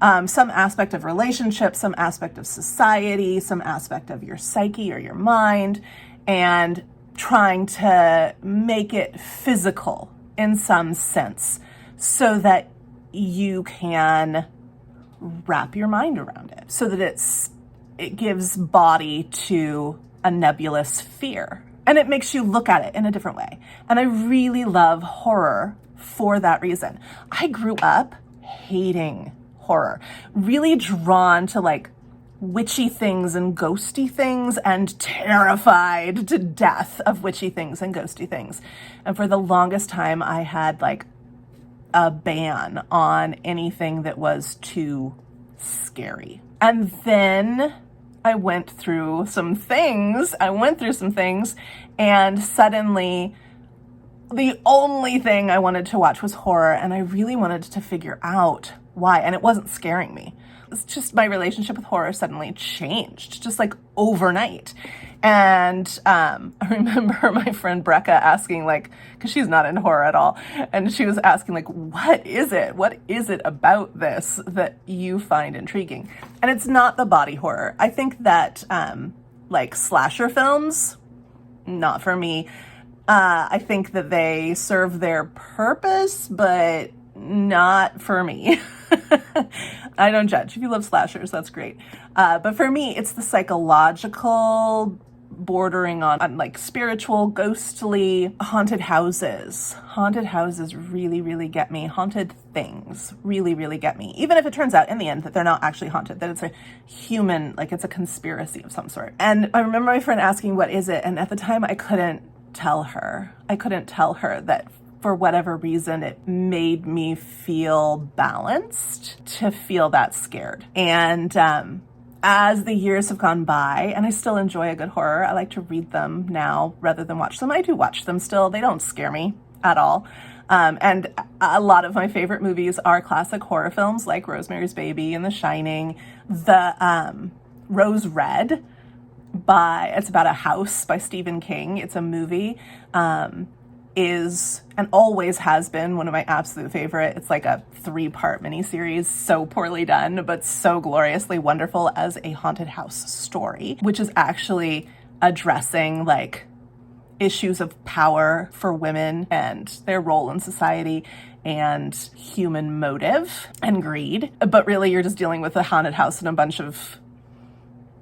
[SPEAKER 1] Some aspect of relationships, some aspect of society, some aspect of your psyche or your mind, and trying to make it physical in some sense so that you can wrap your mind around it, so that it gives body to a nebulous fear. And it makes you look at it in a different way. And I really love horror for that reason. I grew up hating horror. Really drawn to like witchy things and ghosty things, and terrified to death of witchy things and ghosty things. And for the longest time, I had like a ban on anything that was too scary. And then I went through some things, and suddenly the only thing I wanted to watch was horror, and I really wanted to figure out why, and it wasn't scaring me. It's just my relationship with horror suddenly changed, just like overnight. And I remember my friend Brecca asking, like, because she's not into horror at all, and she was asking, like, what is it? What is it about this that you find intriguing? And it's not the body horror. I think that like slasher films, not for me. I think that they serve their purpose, but not for me. I don't judge. If you love slashers, that's great. But for me, it's the psychological, bordering on like spiritual, ghostly, haunted houses. Haunted houses really, really get me. Haunted things really, really get me. Even if it turns out in the end that they're not actually haunted, that it's a human, like it's a conspiracy of some sort. And I remember my friend asking, what is it? And at the time I couldn't tell her that for whatever reason, it made me feel balanced to feel that scared. And as the years have gone by, and I still enjoy a good horror, I like to read them now rather than watch them. I do watch them still. They don't scare me at all. And a lot of my favorite movies are classic horror films like Rosemary's Baby and The Shining. The Rose Red it's about a house by Stephen King. It's a movie. Is and always has been one of my absolute favorite. It's like a 3-part miniseries, so poorly done, but so gloriously wonderful as a haunted house story, which is actually addressing like issues of power for women and their role in society and human motive and greed. But really, you're just dealing with a haunted house and a bunch of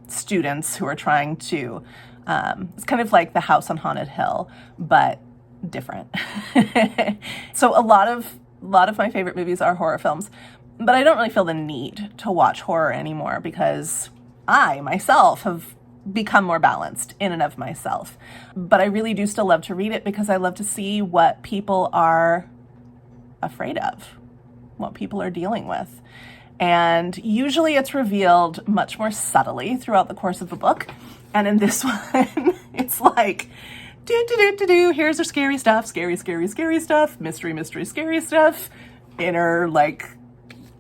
[SPEAKER 1] students who are trying to, it's kind of like The House on Haunted Hill, but different. So a lot of my favorite movies are horror films, but I don't really feel the need to watch horror anymore because I myself have become more balanced in and of myself. But I really do still love to read it because I love to see what people are afraid of, what people are dealing with. And usually it's revealed much more subtly throughout the course of the book. And in this one, it's like, here's the scary stuff, scary stuff, mystery, scary stuff, inner, like,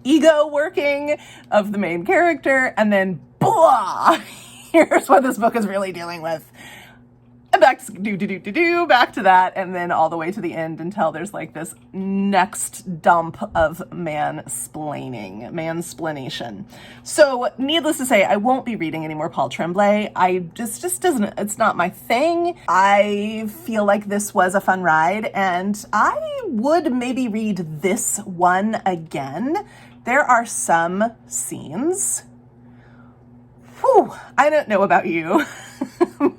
[SPEAKER 1] ego working of the main character, and then, blah, here's what this book is really dealing with. And back to back to that, and then all the way to the end until there's like this next dump of mansplaination. So needless to say, I won't be reading any more Paul Tremblay. I just doesn't, it's not my thing. I feel like this was a fun ride, and I would maybe read this one again. There are some scenes, I don't know about you,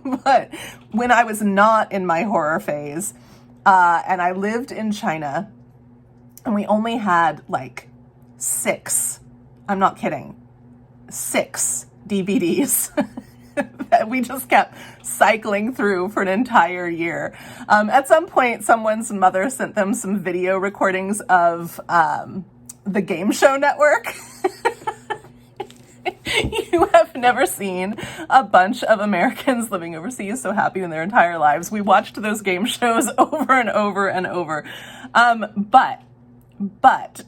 [SPEAKER 1] but when I was not in my horror phase, and I lived in China, and we only had like 6, I'm not kidding, 6 DVDs that we just kept cycling through for an entire year. At some point, someone's mother sent them some video recordings of the Game Show Network. You have never seen a bunch of Americans living overseas so happy in their entire lives. We watched those game shows over and over and over. But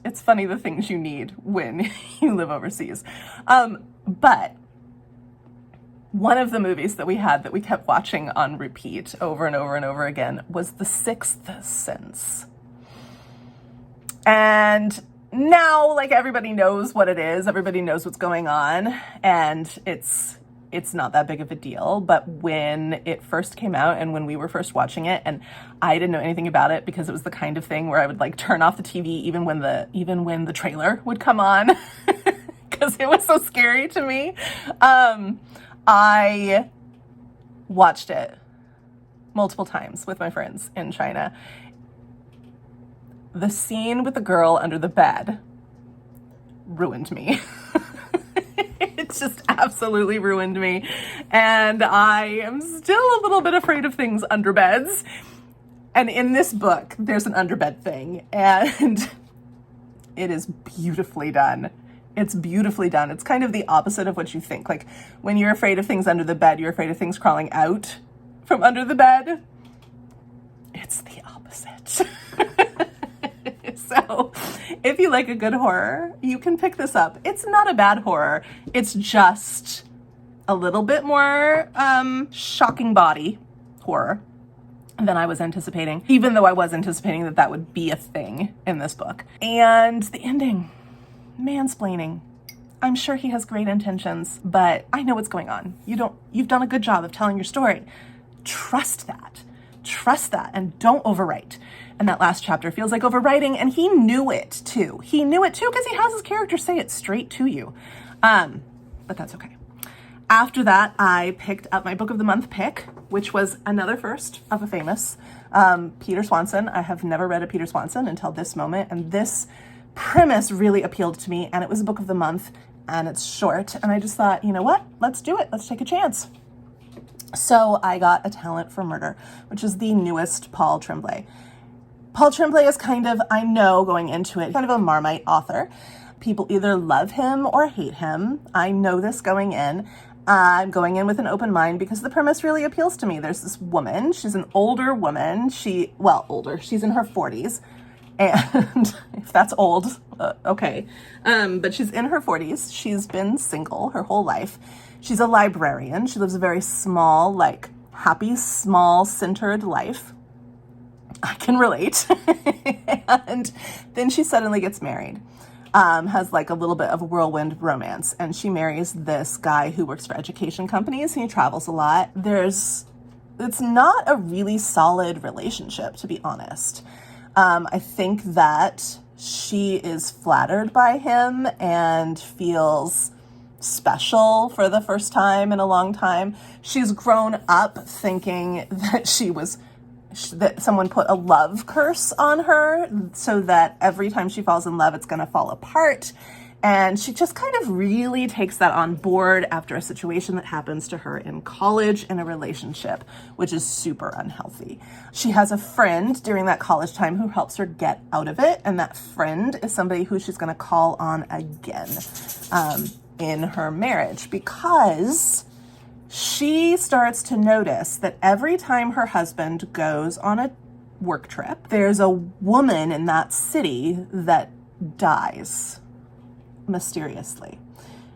[SPEAKER 1] it's funny the things you need when you live overseas. But one of the movies that we had that we kept watching on repeat over and over and over again was The Sixth Sense. And now, like, everybody knows what it is. Everybody knows what's going on, and it's not that big of a deal. But when it first came out and when we were first watching it, and I didn't know anything about it because it was the kind of thing where I would like turn off the TV even when the trailer would come on because it was so scary to me. I watched it multiple times with my friends in China. The scene with the girl under the bed ruined me. It just absolutely ruined me. And I am still a little bit afraid of things under beds. And in this book, there's an underbed thing, and it is beautifully done. It's beautifully done. It's kind of the opposite of what you think. Like, when you're afraid of things under the bed, you're afraid of things crawling out from under the bed. It's the opposite. So if you like a good horror, you can pick this up. It's not a bad horror. It's just a little bit more shocking body horror than I was anticipating, even though I was anticipating that that would be a thing in this book. And the ending, mansplaining. I'm sure he has great intentions, but I know what's going on. You've done a good job of telling your story. Trust that, and don't overwrite. And that last chapter feels like overwriting, and he knew it too. He knew it too because he has his character say it straight to you. But that's okay. After that, I picked up my book of the month pick, which was another first of a famous Peter Swanson. I have never read a Peter Swanson until this moment, and this premise really appealed to me, and it was a book of the month, and it's short, and I just thought, you know what? Let's do it. Let's take a chance. So I got A Talent for Murder, which is the newest Paul Tremblay. Paul Tremblay is kind of, I know going into it, kind of a Marmite author. People either love him or hate him. I know this going in. I'm going in with an open mind because the premise really appeals to me. There's this woman. She's an older woman. Older. She's in her 40s. And if that's old, okay. But she's in her 40s. She's been single her whole life. She's a librarian. She lives a very small, like, happy, small, centered life. I can relate. And then she suddenly gets married. Has like a little bit of a whirlwind romance, and she marries this guy who works for education companies, and he travels a lot. It's not a really solid relationship, to be honest. I think that she is flattered by him and feels special for the first time in a long time. She's grown up thinking that that someone put a love curse on her so that every time she falls in love, it's going to fall apart. And she just kind of really takes that on board after a situation that happens to her in college in a relationship, which is super unhealthy. She has a friend during that college time who helps her get out of it. And that friend is somebody who she's going to call on again in her marriage, because she starts to notice that every time her husband goes on a work trip, there's a woman in that city that dies mysteriously.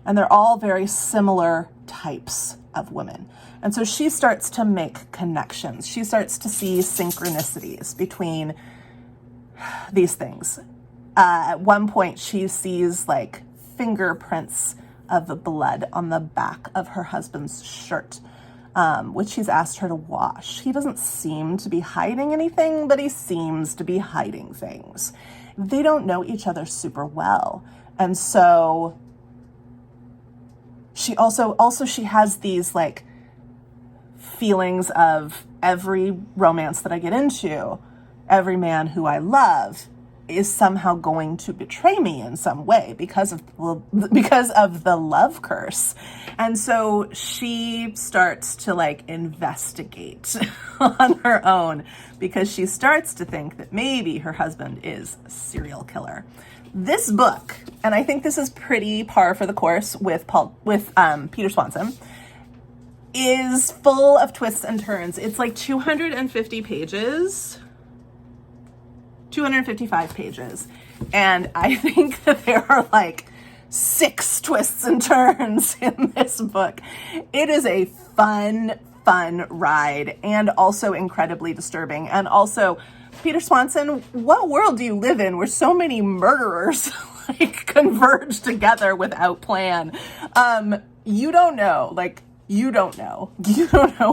[SPEAKER 1] And they're all very similar types of women. And so she starts to make connections. She starts to see synchronicities between these things. At one point, she sees like fingerprints of the blood on the back of her husband's shirt, which he's asked her to wash. He doesn't seem to be hiding anything, but he seems to be hiding things. They don't know each other super well. And so she she has these like feelings of every romance that I get into, every man who I love is somehow going to betray me in some way because of the love curse. And so she starts to like investigate on her own because she starts to think that maybe her husband is a serial killer. This book, and I think this is pretty par for the course with Peter Swanson, is full of twists and turns. It's like 250 pages. 255 pages. And I think that there are like 6 twists and turns in this book. It is a fun ride and also incredibly disturbing. And also, Peter Swanson, what world do you live in where so many murderers like converge together without plan? You don't know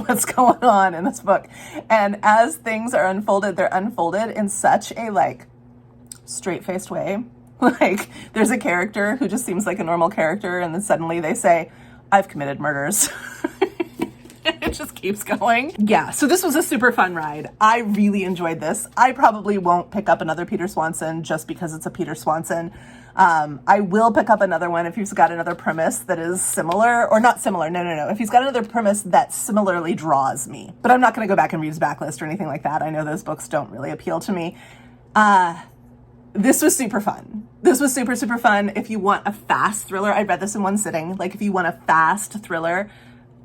[SPEAKER 1] what's going on in this book. And as things are unfolded, they're unfolded in such a like straight-faced way. Like there's a character who just seems like a normal character, and then suddenly they say, I've committed murders. it just keeps going. Yeah, so this was a super fun ride. I really enjoyed this. I probably won't pick up another Peter Swanson just because it's a Peter Swanson. I will pick up another one if he's got another premise that is similar, or not similar, no. If he's got another premise that similarly draws me. But I'm not going to go back and read his backlist or anything like that. I know those books don't really appeal to me. This was super fun. This was super, super fun. If you want a fast thriller, I read this in one sitting. Like, if you want a fast thriller,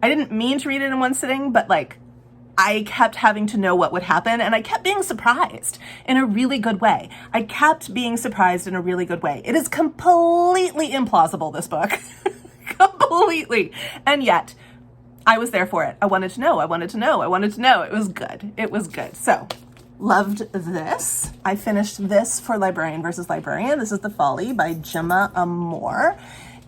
[SPEAKER 1] I didn't mean to read it in one sitting, but like, I kept having to know what would happen, and I kept being surprised in a really good way. I kept being surprised in a really good way. It is completely implausible, this book. Completely. And yet, I was there for it. I wanted to know. I wanted to know. I wanted to know. It was good. It was good. So, loved this. I finished this for Librarian versus Librarian. This is The Folly by Gemma Amor.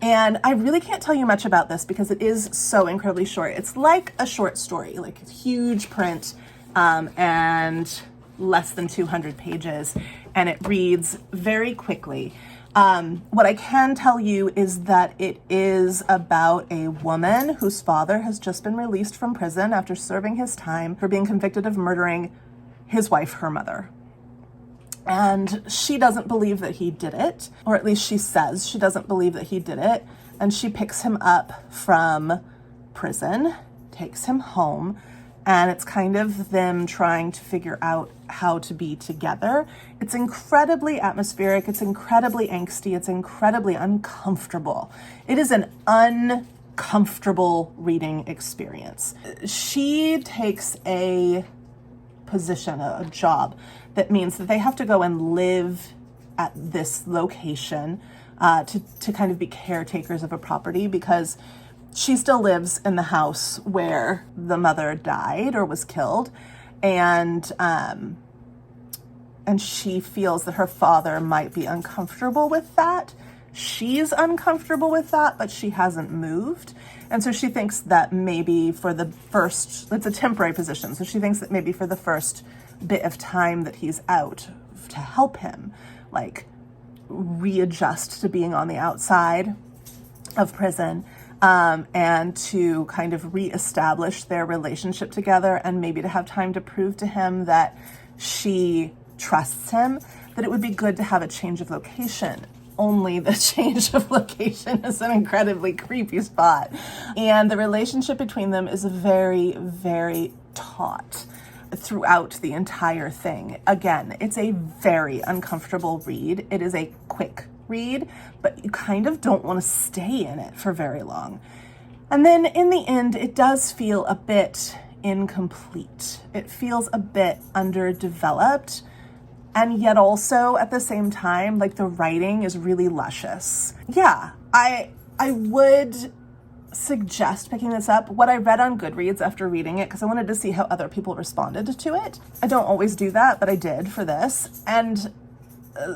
[SPEAKER 1] And I really can't tell you much about this because it is so incredibly short. It's like a short story, like huge print, and less than 200 pages. And it reads very quickly. What I can tell you is that it is about a woman whose father has just been released from prison after serving his time for being convicted of murdering his wife, her mother. And she doesn't believe that he did it, or at least she says she doesn't believe that he did it. And she picks him up from prison, takes him home, and it's kind of them trying to figure out how to be together. It's incredibly atmospheric, it's incredibly angsty, it's incredibly uncomfortable. It is an uncomfortable reading experience. She takes a position, a job, that means that they have to go and live at this location to kind of be caretakers of a property, because she still lives in the house where the mother died or was killed, and she feels that her father might be uncomfortable with that. She's uncomfortable with that, but she hasn't moved. And so she thinks that maybe for the first, it's a temporary position, so she thinks that maybe for the first bit of time that he's out, to help him, like, readjust to being on the outside of prison, and to kind of reestablish their relationship together, and maybe to have time to prove to him that she trusts him, that it would be good to have a change of location. Only the change of location is an incredibly creepy spot. And the relationship between them is very, very taut throughout the entire thing. Again, it's a very uncomfortable read. It is a quick read, but you kind of don't want to stay in it for very long. And then in the end, it does feel a bit incomplete. It feels a bit underdeveloped. And yet also at the same time, like, the writing is really luscious. Yeah, I would suggest picking this up. What I read on Goodreads after reading it, because I wanted to see how other people responded to it. I don't always do that, but I did for this. And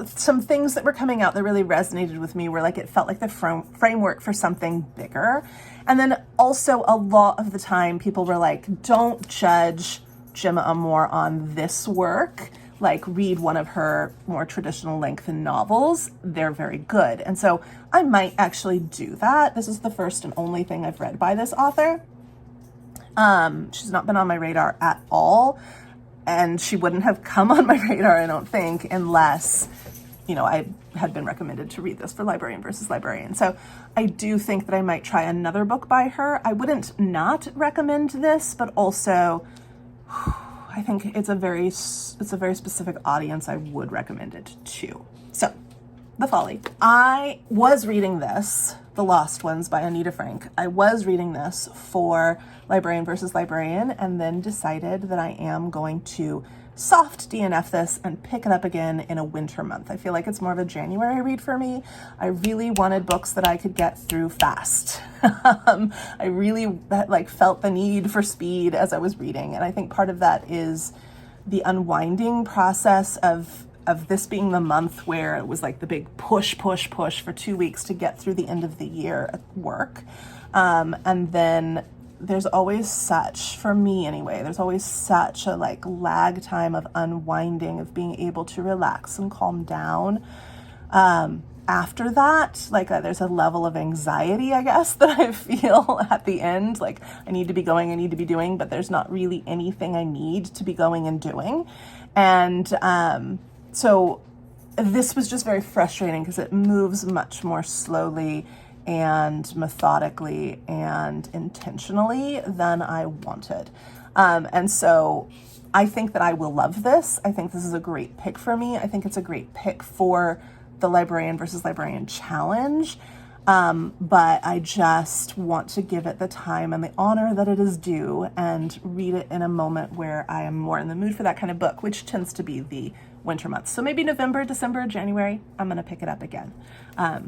[SPEAKER 1] some things that were coming out that really resonated with me were, like, it felt like the framework for something bigger. And then also a lot of the time people were like, don't judge Gemma Amor on this work. Like, read one of her more traditional length novels. They're very good. And so I might actually do that. This is the first and only thing I've read by this author. She's not been on my radar at all. And she wouldn't have come on my radar, I don't think, unless, you know, I had been recommended to read this for Librarian versus Librarian. So I do think that I might try another book by her. I wouldn't not recommend this, but also I think it's a very specific audience I would recommend it to. So, The Folly. I was reading this, The Lost Ones by Anita Frank. I was reading this for Librarian versus Librarian, and then decided that I am going to soft DNF this and pick it up again in a winter month. I feel like it's more of a January read for me. I really wanted books that I could get through fast. I really felt the need for speed as I was reading, and I think part of that is the unwinding process of this being the month where it was like the big push for 2 weeks to get through the end of the year at work. And then there's always such, for me anyway, there's always such a lag time of unwinding, of being able to relax and calm down. after that, like there's a level of anxiety, I guess, that I feel at the end. Like I need to be going, I need to be doing, but there's not really anything I need to be going and doing. And so this was just very frustrating because it moves much more slowly and methodically and intentionally than I wanted. And so I think that I will love this. I think this is a great pick for me. I think it's a great pick for the Librarian versus Librarian challenge. But I just want to give it the time and the honor that it is due and read it in a moment where I am more in the mood for that kind of book, which tends to be the winter months. So maybe November, December, January, I'm going to pick it up again. I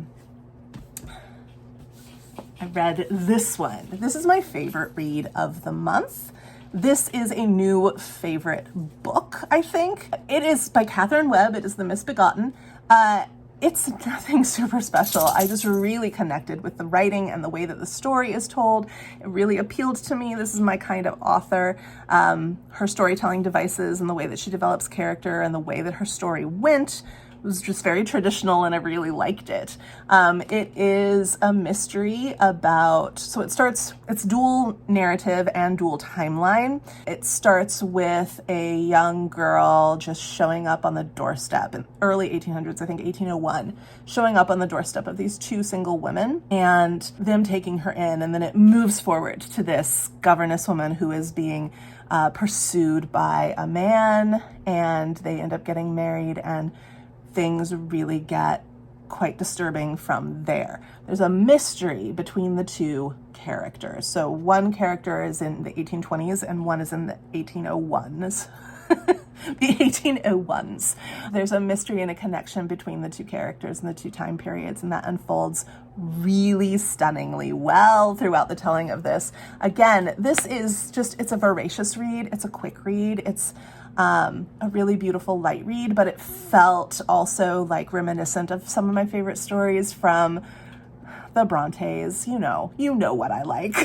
[SPEAKER 1] read this one. This is my favorite read of the month. This is a new favorite book, I think. It is by Catherine Webb. It is The Misbegotten. It's nothing super special. I just really connected with the writing and the way that the story is told. It really appealed to me. This is my kind of author. Her storytelling devices and the way that she develops character and the way that her story went was just very traditional, and I really liked it. It is a mystery about, so it's dual narrative and dual timeline. It starts with a young girl just showing up on the doorstep in early 1800s, I think 1801, showing up on the doorstep of these two single women and them taking her in. And then it moves forward to this governess woman who is being pursued by a man, and they end up getting married, and things really get quite disturbing from there. There's a mystery between the two characters. So one character is in the 1820s and one is in the 1801s. The 1801s. There's a mystery and a connection between the two characters and the two time periods, and that unfolds really stunningly well throughout the telling of this. Again, this is just, it's a voracious read. It's a quick read. It's a really beautiful light read, but it felt also like reminiscent of some of my favorite stories from the Brontes. You know what I like.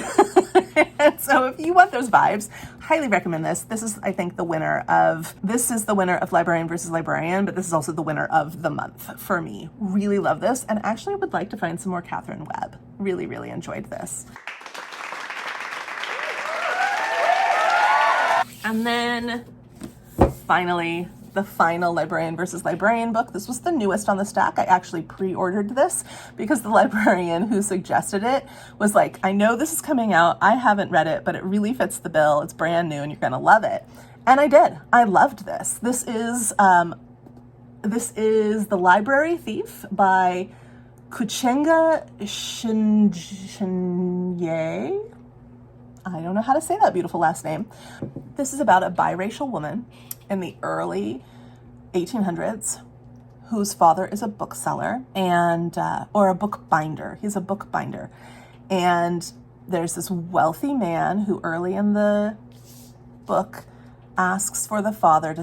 [SPEAKER 1] And so if you want those vibes, highly recommend this. This is, I think, the winner of Librarian versus Librarian, but this is also the winner of the month for me. Really love this, and actually would like to find some more Catherine Webb. Really, really enjoyed this. And then finally, the final Librarian versus Librarian book. This was the newest on the stack. I actually pre-ordered this because the librarian who suggested it was like, I know this is coming out. I haven't read it, but it really fits the bill. It's brand new and you're going to love it. And I did. I loved this. This is The Library Thief by Kuchenga Shinye. I don't know how to say that beautiful last name. This is about a biracial woman in the early 1800s whose father is a bookseller and or a bookbinder. He's a bookbinder. And there's this wealthy man who early in the book asks for the father to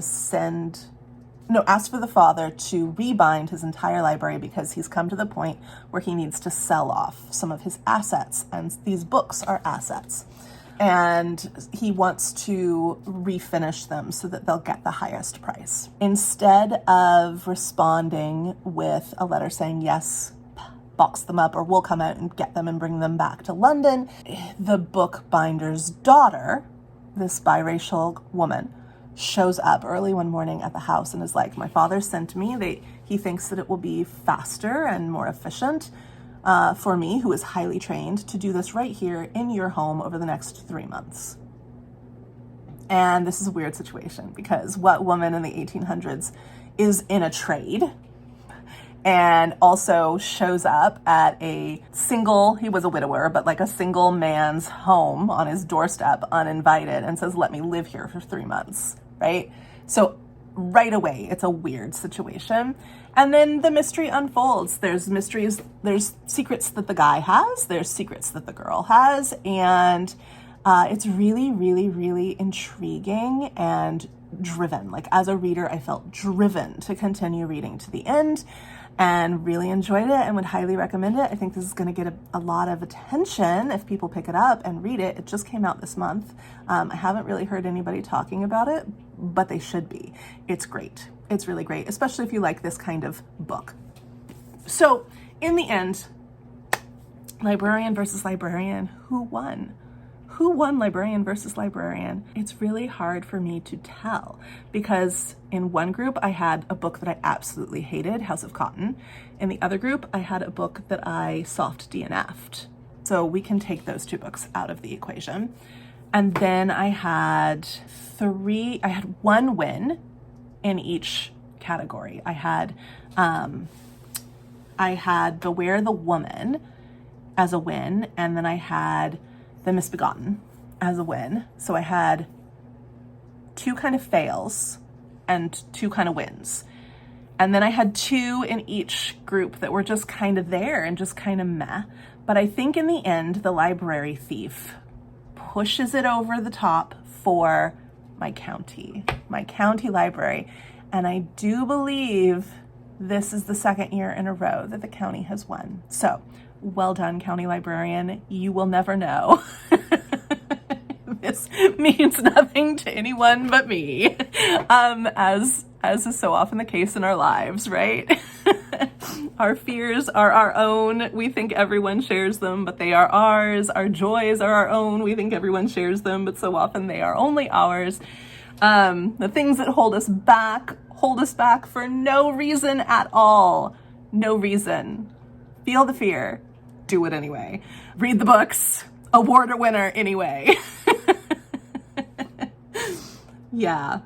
[SPEAKER 1] rebind his entire library because he's come to the point where he needs to sell off some of his assets, and these books are assets. And he wants to refinish them so that they'll get the highest price. Instead of responding with a letter saying, yes, box them up, or we'll come out and get them and bring them back to London, the bookbinder's daughter, this biracial woman, shows up early one morning at the house and is like, my father sent me. He thinks that it will be faster and more efficient for me, who is highly trained, to do this right here in your home over the next 3 months. And this is a weird situation because what woman in the 1800s is in a trade and also shows up at he was a widower, but like a single man's home on his doorstep uninvited and says, let me live here for 3 months, right? So right away, it's a weird situation. And then the mystery unfolds. There's mysteries, there's secrets that the guy has, there's secrets that the girl has, and it's really, really, really intriguing and driven. Like as a reader, I felt driven to continue reading to the end and really enjoyed it and would highly recommend it. I think this is going to get a lot of attention if people pick it up and read it. It just came out this month. I haven't really heard anybody talking about it, but they should be. It's great. It's really great, especially if you like this kind of book. So in the end, Librarian versus Librarian, who won? Who won Librarian versus Librarian? It's really hard for me to tell because in one group I had a book that I absolutely hated, House of Cotton. In the other group, I had a book that I soft DNF'd. So we can take those two books out of the equation. And then I had one win in each category. I had Beware the Woman as a win, and then I had The Misbegotten as a win. So I had two kind of fails and two kind of wins. And then I had two in each group that were just kind of there and just kind of meh. But I think in the end, The Library Thief pushes it over the top for my county library. And I do believe this is the second year in a row that the county has won. So well done, county librarian. You will never know. This means nothing to anyone but me, as is so often the case in our lives, right? Our fears are our own. We think everyone shares them, but they are ours. Our joys are our own. We think everyone shares them, but so often they are only ours. The things that hold us back for no reason at all. No reason. Feel the fear. Do it anyway. Read the books. Award a winner anyway. Yeah,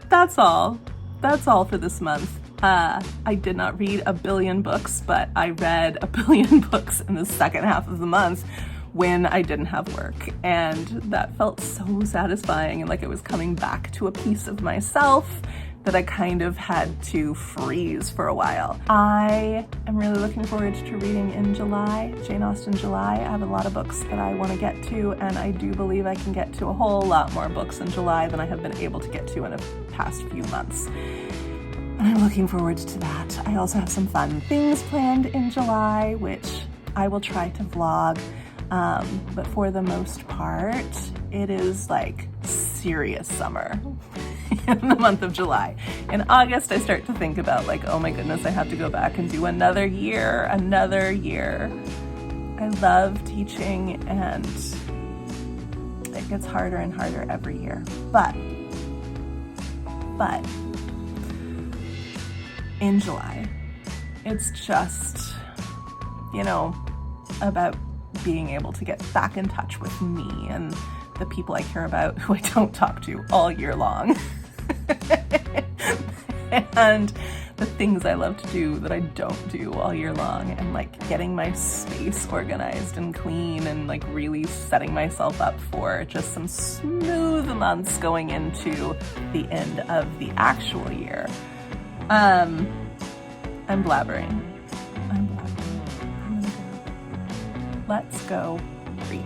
[SPEAKER 1] that's all. That's all for this month. I did not read a billion books, but I read a billion books in the second half of the month when I didn't have work. And that felt so satisfying and like it was coming back to a piece of myself that I kind of had to freeze for a while. I am really looking forward to reading in July, Jane Austen July. I have a lot of books that I want to get to, and I do believe I can get to a whole lot more books in July than I have been able to get to in the past few months. And I'm looking forward to that. I also have some fun things planned in July, which I will try to vlog. But for the most part, it is like serious summer in the month of July. In August, I start to think about like, oh my goodness, I have to go back and do another year. I love teaching and it gets harder and harder every year. But in July, it's just, about being able to get back in touch with me and the people I care about who I don't talk to all year long. And the things I love to do that I don't do all year long, and like getting my space organized and clean and like really setting myself up for just some smooth months going into the end of the actual year. I'm blabbering. I'm gonna go. Let's go read.